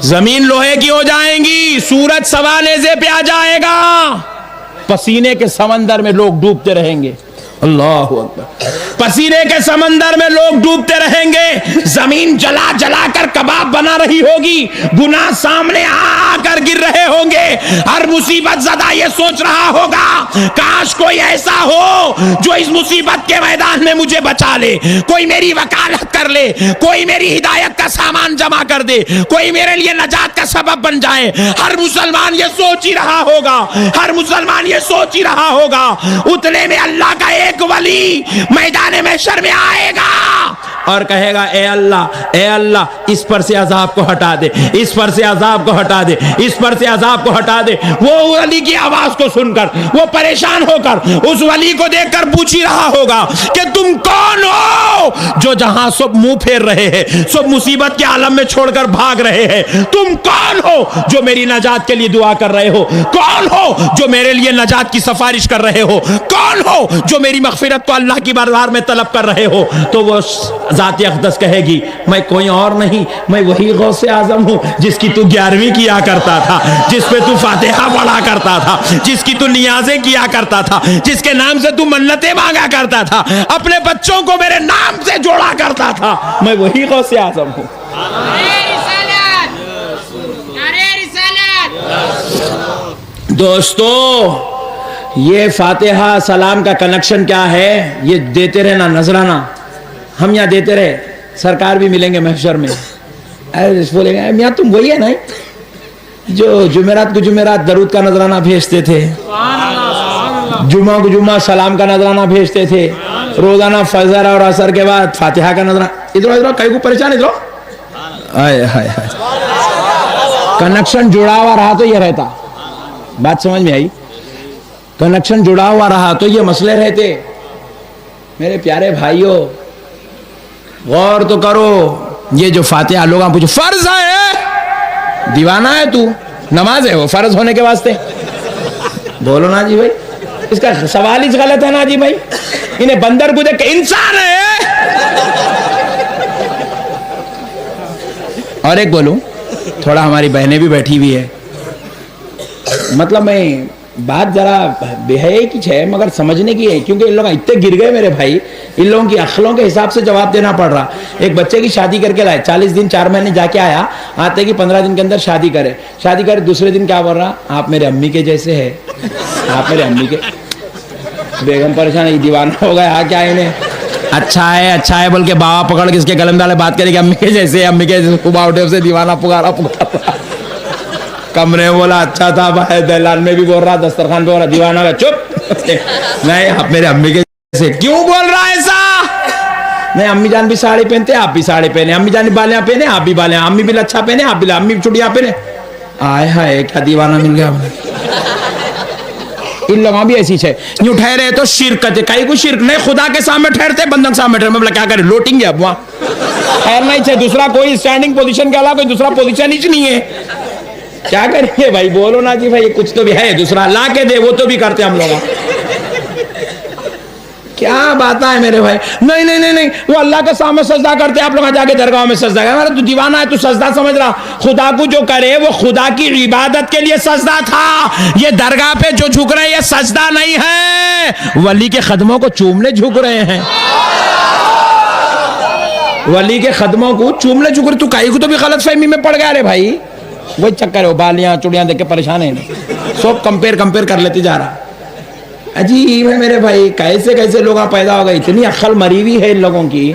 زمین لوہے کی ہو جائیں گی, سورج سوا نیزے پہ آ جائے گا, پسینے کے سمندر میں لوگ ڈوبتے رہیں گے. اللہ اکبر, پسینے کے سمندر میں لوگ ڈوبتے رہیں گے, زمین جلا جلا کر کباب بنا رہی ہوگی, گناہ سامنے آ کر گر رہے ہوں گے, ہر مصیبت زدہ یہ سوچ رہا ہوگا کاش کوئی ایسا ہو جو اس مصیبت کے میدان میں مجھے بچا لے، کوئی میری وکالت کر لے، کوئی میری ہدایت کا سامان جمع کر دے، کوئی میرے لیے نجات کا سبب بن جائے۔ ہر مسلمان یہ سوچ ہی رہا ہوگا، ہر مسلمان یہ سوچ ہی رہا ہوگا۔ اتنے میں اللہ کا ایک ولی میدان محشر میں آئے گا اور کہے گا اے اللہ اس پر سے عذاب کو ہٹا دے، اس پر سے عذاب کو ہٹا دے، اس پر سے عذاب کو ہٹا دے۔ وہ ولی کی آواز کو سن کر وہ پریشان ہو کر اس ولی کو دیکھ کر پوچھ ہی رہا ہوگا کہ تم کون ہو جو جہاں سب منہ پھیر رہے ہیں، سب مصیبت کے عالم میں چھوڑ کر بھاگ رہے ہیں؟ تم کون ہو جو میری نجات کے لیے دعا کر رہے ہو؟ کون ہو جو میرے لیے نجات کی سفارش کر رہے ہو؟ کون ہو جو میری مغفرت کو اللہ کی بارگاہ میں طلب کر رہے ہو؟ تو وہ ذات اقدس کہے گی میں کوئی اور نہیں، میں وہی غوث اعظم ہوں جس کی تو 11ویں کیا کرتا تھا، جس پہ تو فاتحہ پڑھا کرتا تھا، جس کی تو نیازیں کیا کرتا تھا، جس کے نام سے تو منتیں مانگا کرتا تھا، اپنے بچوں کو میرے نام سے جوڑا کرتا تھا، میں وہی غوث اعظم ہوں۔ دوستو یہ فاتحہ سلام کا کنیکشن کیا ہے؟ یہ دیتے رہنا نذرانہ، ہم یہاں دیتے رہے، سرکار بھی ملیں گے محشر میں، بولیں گے میاں تم وہی ہے نا جو جمعرات کو جمعرات درود کا نذرانہ بھیجتے تھے، جمعہ کو جمعہ سلام کا نذرانہ بھیجتے تھے، روزانہ فجر اور عصر کے بعد فاتحہ کا نذرانہ۔ ادھر کئی کو پریشان ادھر کنیکشن جڑا ہوا رہا تو یہ رہتا، بات سمجھ میں آئی؟ کنیکشن جڑا ہوا رہا تو یہ مسئلے رہتے۔ میرے پیارے بھائیوں غور تو کرو، یہ جو فاتحہ لوگ پوچھو فرض ہے، دیوانہ ہے تو؟ نماز ہے وہ فرض ہونے کے واسطے؟ بولو نا جی بھائی، اس کا سوال ہی غلط ہے نا جی بھائی۔ انہیں بندر کو دیکھ کے انسان ہے۔ اور ایک بولوں، تھوڑا ہماری بہنیں بھی بیٹھی ہوئی ہے، مطلب میں بات ذرا بے حیائی کی ہے مگر سمجھنے کی ہے، کیونکہ ان لوگ اتنے گر گئے میرے بھائی، ان لوگوں کی عقلوں کے حساب سے جواب دینا پڑ رہا۔ ایک بچے کی شادی کر کے لائے، 40 دن 4 مہینے جا کے آیا، آتے کہ 15 دن کے اندر شادی کرے، دوسرے دن کیا بول رہا؟ آپ میرے امی کے جیسے ہے، آپ میرے امی کے۔ بیگم پریشان ہے، دیوانہ ہو گیا کیا انہیں؟ اچھا ہے بول کے باوا پکڑ کے اس کے گلے میں ڈالے، بات کرے کہ امی کے جیسے، امی کے جیسے، صبح اٹھے اسے دیوانہ پکارا۔ کمرے بولا اچھا تھا بھائی، دلان میں بھی بول رہا، دسترخوان پہ بول رہا، دیوانہ کا چپ نہیں، آپ میرے امی کے جیسے۔ کیوں بول رہا ہے ایسا؟ نہیں، امی جان بھی ساڑی پہنتے آپ بھی ساڑی پہنے، امی جان بالیاں پہنے آپ بھی بالیاں، امی بھی لچھا پہنے آپ بھی، امی بھی چڑیاں پہنے۔ آئے ہائے کیا دیوانہ مل گیا۔ ان لوگوں بھی ایسی ہے، یوں ٹھہرے تو شرک کرتے، کئی کو شرک نہیں، خدا کے سامنے ٹھہرتے، بندن سامنے ٹھہرتے، میں بولا کیا کرے لوٹیں گے اب وہاں، ٹھہرنا ہی چاہیے، دوسرا کوئی اسٹینڈنگ پوزیشن کے علاوہ کوئی دوسرا پوزیشن ہی نہیں ہے، کیا کریں گے بھائی؟ بولو نا جی بھائی، کچھ تو بھی ہے دوسرا، لا کے دے، وہ تو بھی کرتے ہم لوگ۔ کیا بات ہے میرے بھائی؟ نہیں، وہ اللہ کے سامنے سجدہ کرتے، آپ لوگ جا کے درگاہ میں سجدہ کرتے۔ تو دیوانہ ہے، تو سجدہ سمجھ رہا، خدا کو جو کرے وہ خدا کی عبادت کے لیے سجدہ تھا، یہ درگاہ پہ جو جھک رہے ہیں یہ سجدہ نہیں ہے، ولی کے قدموں کو چومنے جھک رہے ہیں، ولی کے قدموں کو چومنے جھک رہے۔ تو کئی کو تو بھی غلط فہمی میں پڑ گیا رے بھائی، وہی چکر ہے، بالیاں چڑیاں دیکھ کے پریشان ہیں، سب کمپیر کر لیتے جا رہا۔ عجیب ہے میرے بھائی، کیسے لوگ پیدا ہو گئے، اتنی عقل مری ہوئی ہے ان لوگوں کی۔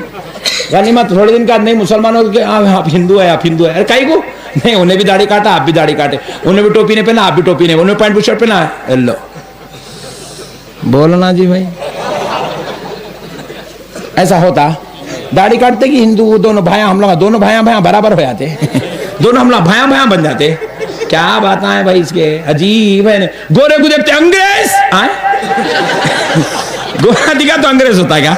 غنیمت تھوڑے دن کا نہیں، مسلمانوں کے آپ ہندو ہے، آپ ہندو ہے، کئی کو نہیں، انہیں بھی داڑھی کاٹا آپ بھی داڑھی کاٹے، انہیں بھی ٹوپی نہیں پہنا آپ بھی ٹوپی نہیں، انہیں پینٹ شرٹ پہنا ہے، لو بولو نا جی بھائی۔ ایسا ہوتا داڑھی کاٹتے کہ ہندو دونوں بھائیاں، ہم لوگ دونوں بھائیاں برابر ہو جاتے، دونوں ہم لوگ بھائیاں بن جاتے۔ کیا بات ہے بھائی اس کے، عجیب ہے۔ گورے کو دیکھتے انگریز، گورا دکھا تو انگریز ہوتا کیا؟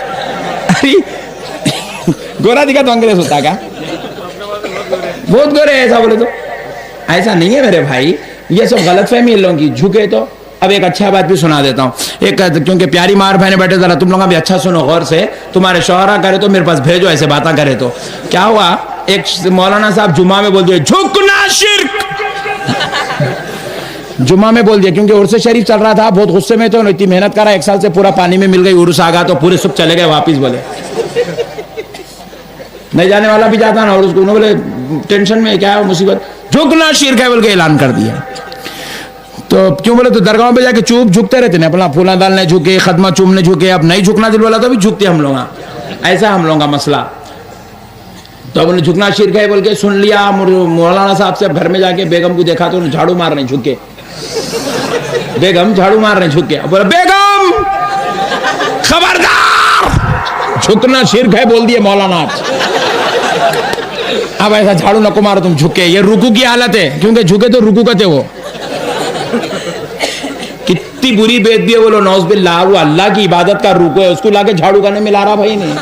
گورا دکھا تو انگریز ہوتا کیا؟ بہت گورے ایسا بولے تو، ایسا نہیں ہے میرے بھائی، یہ سب غلط فہمی ان لوگوں کی، جھکے تو۔ اب ایک اچھا بات بھی سنا دیتا ہوں، ایک کیونکہ پیاری مار بہنیں بیٹھے، ذرا تم لوگ بھی اچھا سنو غور سے، تمہارے شوہرہ کرے تو میرے پاس بھیجو، ایسے باتیں کرے تو۔ کیا ہوا، ایک مولانا صاحب جمعہ میں بول دیے جھکنا شرک، جمعہ میں بول دیا، کیونکہ عرس شریف چل رہا تھا، بہت غصے میں تو اتنی محنت کرا، 1 سال سے پورا پانی میں مل گئی، عرس آ گیا تو پورے سب چلے گئے واپس، بولے نہیں جانے والا بھی جاتا نا، اور اس کو انہوں نے بولے ٹینشن میں کیا ہے مصیبت، جھکنا شرک ہے بول کے اعلان کر دیا۔ تو کیوں بولے تو درگاہوں پہ جا کے چوپ جھکتے رہتے ہیں، اپنا پھولا ڈالنے جھکے، خدمہ چومنے جھکے، اب نہیں جھکنا دل والا تو بھی جھکتے ہم لوگ. ایسا ہم لوگوں کا مسئلہ. تو اب انہیں جھکنا شرک ہے بول کے سن لیا. مولانا صاحب سے گھر میں جا کے بیگم کو دیکھا تو انہیں جھاڑو مار رہے جھک کے. بیگم جھاڑو مار رہے جھک کے. اب بولا بیگم خبردار، جھکنا شرک ہے بول دیے مولانا. اب ایسا جھاڑو نہ کو مارو تم جھکے. یہ رکو کی حالت ہے، کیونکہ جھکے تو رکو کرتے وہ. کتنی بری بے ادبی ہے بولو نوز باللہ. وہ اللہ کی عبادت کا رکو ہے، اس کو لا کے جھاڑو کرنے میں لا رہا بھائی نہیں.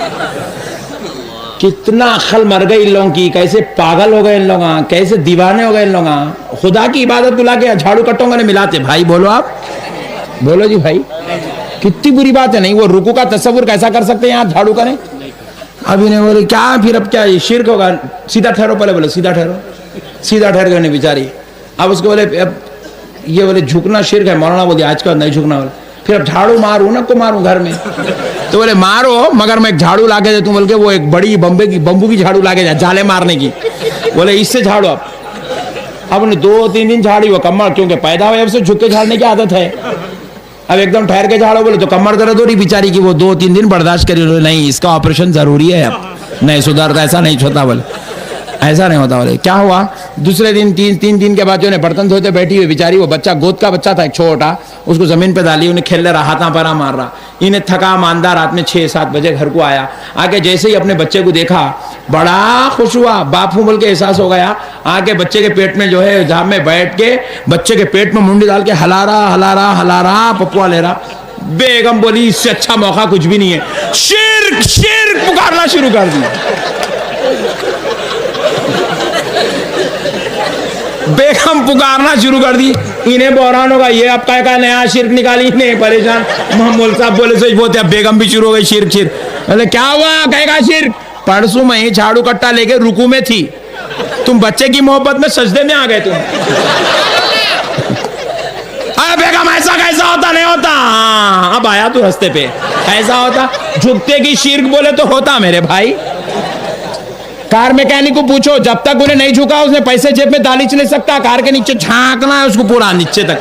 کتنا عقل مر گئی ان لوگوں کی، کیسے پاگل ہو گئے ان لوگ، کیسے دیوانے ہو گئے ان لوگ. خدا کی عبادت کو لا کے جھاڑو کٹوں گا نہیں ملاتے. بھائی بولو، آپ بولو جی بھائی، کتنی بری بات ہے. نہیں وہ رکو کا تصور کیسا کر سکتے ہیں آپ جھاڑو کریں. ابھی نہیں بولے کیا پھر اب کیا یہ شرک ہوگا. سیدھا ٹھہرو، پہلے بولے سیدھا ٹھہرو. سیدھا ٹھہر گئے بیچاری. اب اس کو بولے اب یہ بولے جھکنا شرک ہے. مولانا بولے آج کا نہیں جھکنا. بولے پھر اب جھاڑو ماروں نا کو ماروں گھر میں. تو بولے مارو مگر میں ایک جھاڑو لا کے دے. تم بول کے وہ ایک بڑی بمبو کی جھاڑو لا کے جائے جالے مارنے کی. بولے اس سے جھاڑو. اب انہیں 2-3 دن جھاڑی وہ کمر، کیونکہ پیدا ہوئے اب سے جھک کے جھاڑنے کی عادت ہے. اب ایک دم ٹھہر کے جھاڑو بولے تو کمر درد ہو رہی بیچاری کی. وہ 2-3 دن برداشت کری. نہیں اس کا آپریشن ضروری ہے، اب نہیں سدھرتا، ایسا نہیں ہوتا. بولے ایسا نہیں ہوتا. بولے کیا ہوا. دوسرے دن 3 دن کے بعد جو برتن دھوتے بیٹھی ہوئی بیچاری، وہ بچہ گود کا بچہ تھا ایک چھوٹا، اس کو زمین پہ ڈالی. انہیں کھیل رہا، ہاتھاں پرا مار رہا. انہیں تھکا ماندہ رات میں 6-7 بجے گھر کو آیا. آ کے جیسے ہی اپنے بچے کو دیکھا بڑا خوش ہوا. باپ ہوں بول کے احساس ہو گیا. آ کے بچے کے پیٹ میں جو ہے جہاں میں بیٹھ کے بچے کے پیٹ میں منڈی ڈال کے ہلا رہا پپوا لے رہا. بیگم بولی اس سے اچھا موقع کچھ بھی نہیں ہے. شرک پکارنا شروع کر دیا. بیگم پکارنا شروع کر دی. انہیں بحران ہوگا، یہ اب کا نیا شرک نکالی. انہیں پریشان. محمد صاحب بولے سوچ بولتے اب بیگم بھی شروع ہو گئی شرک. بولے کیا ہوا. کہے گا شرک. پرسوں میں ہی جھاڑو کٹا لے کے رکوع میں تھی، تم بچے کی محبت میں سجدے میں آ گئے. تم ارے بیگم ایسا کیسا ہوتا. نہیں ہوتا. اب آیا تو رستے پہ. ایسا ہوتا. جھکتے کی شرک بولے تو ہوتا میرے بھائی. کار میکینک کو پوچھو، جب تک انہیں نہیں جھکا اس نے پیسے جیب میں دالیچ نہیں سکتا. کار کے نیچے جھانکنا ہے اس کو پورا نیچے تک.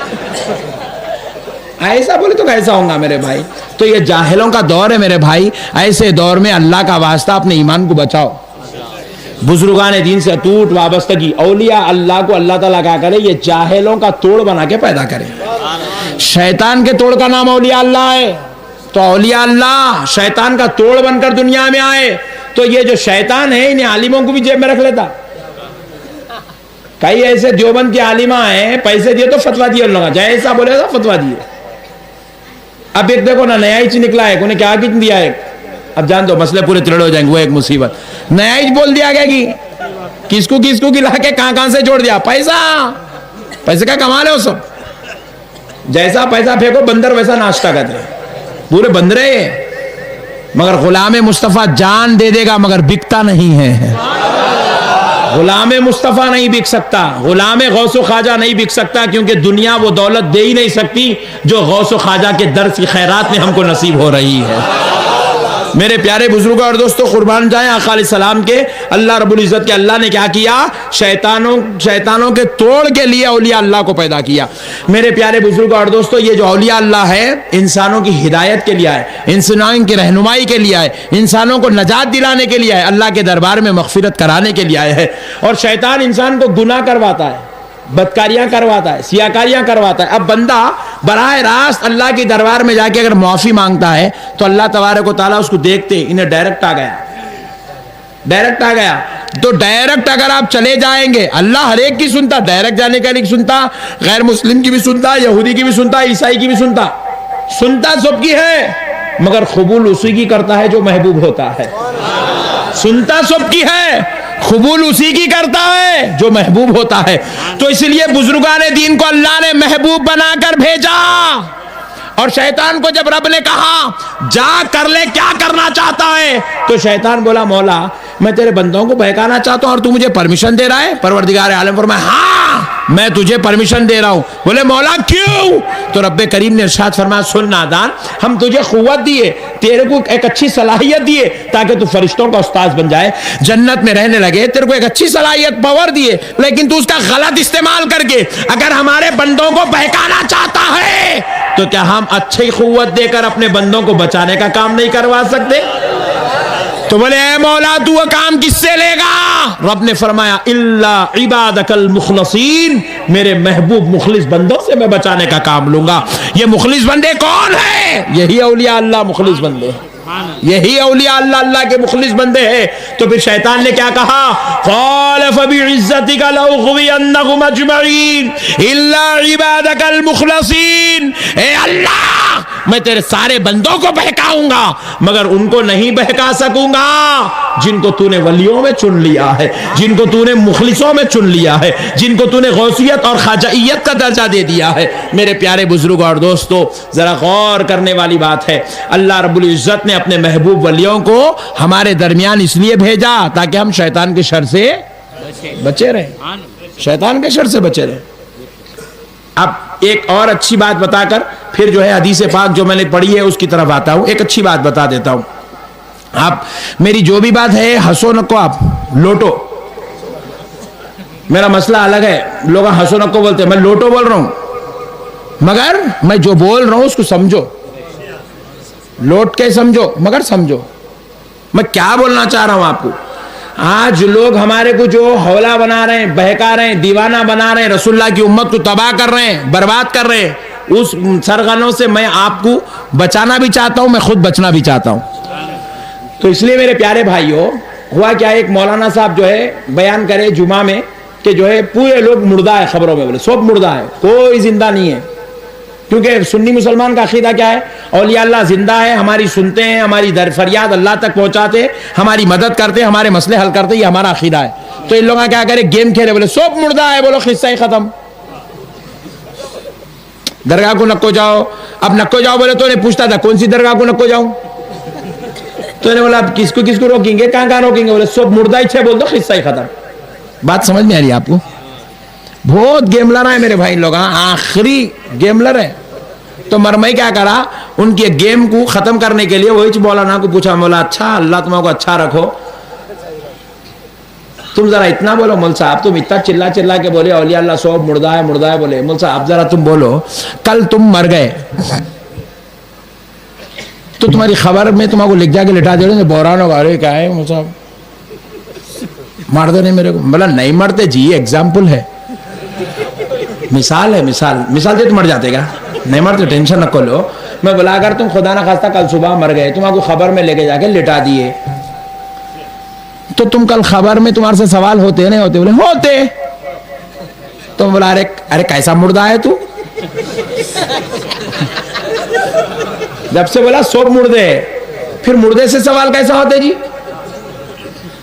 ایسا بولے تو کیسا ہوگا میرے بھائی. تو یہ جاہلوں کا دور ہے میرے بھائی. ایسے دور میں اللہ کا واسطہ اپنے ایمان کو بچاؤ. بزرگان دین سے ٹوٹ وابستگی. اولیاء اللہ کو اللہ تعالیٰ کیا کرے، یہ جاہلوں کا توڑ بنا کے پیدا کرے. شیطان کے توڑ کا نام اولیاء اللہ ہے. تو اولیاء اللہ شیطان کا توڑ بن کر دنیا میں آئے. تو یہ جو شیطان ہے انہیں عالموں کو بھی جیب میں رکھ لیتا. کئی ایسے دیوبند کے عالمہ ہیں، پیسے دیے تو فتوا دیے ان لوگوں جیسا بولے تو فتوا دیے. اب ایک دیکھو نا نیا ہی نکلا ہے، انہیں کیا کتنا دیا ہے. اب جان دو مسئلے پورے ترڑ ہو جائیں گے. وہ ایک مصیبت نیا ہی بول دیا گیا کہ کس کو لا کے کہاں سے جوڑ دیا. پیسے کا کمال ہے وہ سب. جیسا پیسہ پھینکو بندر ویسا ناشتہ کرتے ہیں. پورے بندرے. مگر غلام مصطفیٰ جان دے دے گا مگر بکتا نہیں ہے. غلام مصطفیٰ نہیں بک سکتا. غلام غوث و خواجہ نہیں بک سکتا، کیونکہ دنیا وہ دولت دے ہی نہیں سکتی جو غوث و خواجہ کے در کی خیرات میں ہم کو نصیب ہو رہی ہے. میرے پیارے بزرگوں اور دوستوں، قربان جائیں آقا علیہ السلام کے. اللہ رب العزت کے اللہ نے کیا کیا، شیطانوں کے توڑ کے لیے اولیاء اللہ کو پیدا کیا. میرے پیارے بزرگوں اور دوستوں، یہ جو اولیاء اللہ ہے انسانوں کی ہدایت کے لیے آئے، انسانوں کی رہنمائی کے لیے آئے، انسانوں کو نجات دلانے کے لیے آئے، اللہ کے دربار میں مغفرت کرانے کے لیے آئے ہیں. اور شیطان انسان کو گناہ کرواتا ہے، بدکاریاں کرواتا ہے، سیاکاریاں کرواتا ہے. اب بندہ براہ راست اللہ کے دربار میں جا کے اگر معافی مانگتا ہے تو اللہ تبارک و تعالیٰ اس کو دیکھتے انہیں ڈائریکٹ آ گیا. تو ڈائریکٹ اگر آپ چلے جائیں گے، اللہ ہر ایک کی سنتا، ڈائریکٹ جانے کا نہیں سنتا، غیر مسلم کی بھی سنتا، یہودی کی بھی سنتا، عیسائی کی بھی سنتا سب کی ہے، مگر قبول اسی کی کرتا ہے جو محبوب ہوتا ہے. سنتا سب کی ہے، قبول اسی کی کرتا ہے جو محبوب ہوتا ہے. تو اس لیے بزرگان دین کو اللہ نے محبوب بنا کر بھیجا. اور شیطان کو جب رب نے کہا جا کر لے کیا کرنا چاہتا ہے، تو شیطان بولا مولا میں تیرے بندوں کو بہکانا چاہتا ہوں اور تو مجھے پرمیشن دے رہا ہے. پروردگار عالم فرمایا ہاں میں تجھے پرمیشن دے رہا ہوں. بولے مولا کیوں؟ تو رب کریم نے ارشاد فرمایا سن نادان، ہم تجھے قوت دیے، تیرے کو ایک اچھی صلاحیت دیے تاکہ تو فرشتوں کا استاذ بن جائے، جنت میں رہنے لگے، تیرے کو ایک اچھی صلاحیت پاور دیے، لیکن تو اس کا غلط استعمال کر کے اگر ہمارے بندوں کو بہکانا چاہتا ہے تو کیا ہم اچھی قوت دے کر اپنے بندوں کو بچانے کا کام نہیں کروا سکتے؟ تو بولے اے مولا تو وہ کام کس سے لے گا؟ رب نے فرمایا الا عبادک المخلصین، میرے محبوب مخلص بندوں سے میں بچانے کا کام لوں گا. یہ مخلص بندے کون ہیں؟ یہی اولیاء اللہ مخلص بندے ہیں، یہی اولیاء اللہ اللہ کے مخلص بندے ہیں. تو پھر شیطان نے کیا کہا؟ قال فبعزتک لاغوینہم اجمعین الا عبادک المخلصین. اے اللہ میں تیرے سارے بندوں کو بہکاؤں گا مگر ان کو نہیں بہکا سکوں گا جن کو تو نے ولیوں میں چن لیا ہے، جن کو تو نے مخلصوں میں چن لیا ہے، جن کو تو نے غوثیت اور خواجائیت کا درجہ دے دیا ہے. میرے پیارے بزرگ اور دوستو، ذرا غور کرنے والی بات ہے، اللہ رب العزت نے اپنے محبوب ولیوں کو ہمارے درمیان اس لیے بھیجا تاکہ ہم شیطان کے شر سے بچے رہیں، شیطان کے شر سے بچے رہیں. اب ایک اور اچھی بات بتا کر پھر جو ہے حدیث پاک جو میں نے پڑھی ہے اس کی طرف آتا ہوں. ایک اچھی بات بتا دیتا ہوں. آپ میری جو بھی بات ہے ہنسو نکو، آپ لوٹو. میرا مسئلہ الگ ہے، لوگ ہنسو نکو بولتے ہیں، میں لوٹو بول رہا ہوں، مگر میں جو بول رہا ہوں اس کو سمجھو، لوٹ کے سمجھو مگر سمجھو میں کیا بولنا چاہ رہا ہوں آپ کو. آج لوگ ہمارے کو جو حوالہ بنا رہے ہیں، بہکا رہے ہیں، دیوانہ بنا رہے ہیں، رسول اللہ کی امت کو تباہ کر رہے ہیں، برباد کر رہے ہیں، اس سرغنوں سے میں آپ کو بچانا بھی چاہتا ہوں، میں خود بچنا بھی چاہتا ہوں. تو اس لیے میرے پیارے بھائیوں، ہوا کیا، ایک مولانا صاحب جو ہے بیان کرے جمعہ میں کہ جو ہے پورے لوگ مردہ ہے، خبروں میں بولے سب مردہ ہے، کوئی زندہ نہیں ہے. کیونکہ سنی مسلمان کا عقیدہ کیا ہے؟ اولیاء اللہ زندہ ہے، ہماری سنتے ہیں، ہماری فریاد اللہ تک پہنچاتے ہیں، ہماری مدد کرتے ہیں، ہمارے مسئلے حل کرتے ہیں، یہ ہمارا عقیدہ ہے. تو ان لوگوں کیا کرے، گیم کھیلے، بولے سب مردہ ہے، بولو قصہ ہی ختم. درگاہ کو نکو جاؤ، اب نکو جاؤ بولے تو نے پوچھتا تھا کون سی درگاہ کو نکو جاؤں، تو نے بولا کس کو روکیں گے، کہاں روکیں گے، بولے سب مردہ ہی بول دو، قصہ ہی ختم. بات سمجھ میں آ رہی ہے آپ کو؟ بہت گیملر ہے میرے بھائی لوگ، آخری گیملر ہے. تو مرمئی کیا کرا، ان کے گیم کو ختم کرنے کے لیے وہی مولانا کو پوچھا، مولا اچھا اللہ تمہیں کو اچھا رکھو، تم ذرا اتنا بولو، مول صاحب تم اتنا چلا کے بولے اولیاء اللہ سب مردہ ہے بولے، مول صاحب ذرا تم بولو کل تم مر گئے تو تمہاری خبر میں تمہیں کو لکھ جا کے لٹا دے رہے، بحران ہوگا، ارے کیا ہے مول صاحب مار دے میرے کو. بولا نہیں مرتے جی، ایگزامپل ہے، مثال ہے، مثال دے تو مر جاتے گا، نہیں مرتے، ٹینشن نہ لو. میں بولا اگر تم خدا نہ خواستہ کل صبح مر گئے، تمہیں کو خبر میں لے کے جا کے لٹا دیے، تو تم کل خبر میں تمہارے سے سوال ہوتے نہیں ہوتے؟ بولے ہوتے. تم بولا ارے کیسا مردہ ہے تو؟ جب سے بولا سب مردے، پھر مردے سے سوال کیسا ہوتے جی؟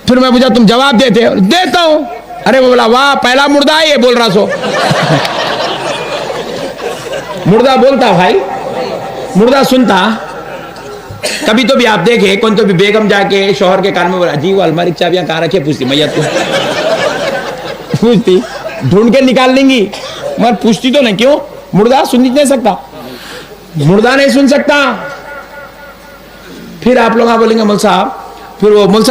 پھر میں پوچھا تم جواب دیتا ہوں. ارے وہ بولا واہ پہلا مردہ ہے یہ بول رہا سو. مردہ بولتا بھائی، مردہ سنتا. کبھی تو بھی آپ دیکھیں کون تو بھی بیگم جا کے شوہر کے کان میں بولا جی وہ الماری کی چابیاں کہاں رکھے، پوچھتی میت کو، پوچھتی ڈھونڈ کے نکال لیں گی مگر پوچھتی تو نہیں. کیوں؟ مردہ سن نہیں سکتا، مردہ نہیں سن سکتا. پھر آپ لوگ بولیں گے مول صاحب، پھر وہ مول صاحب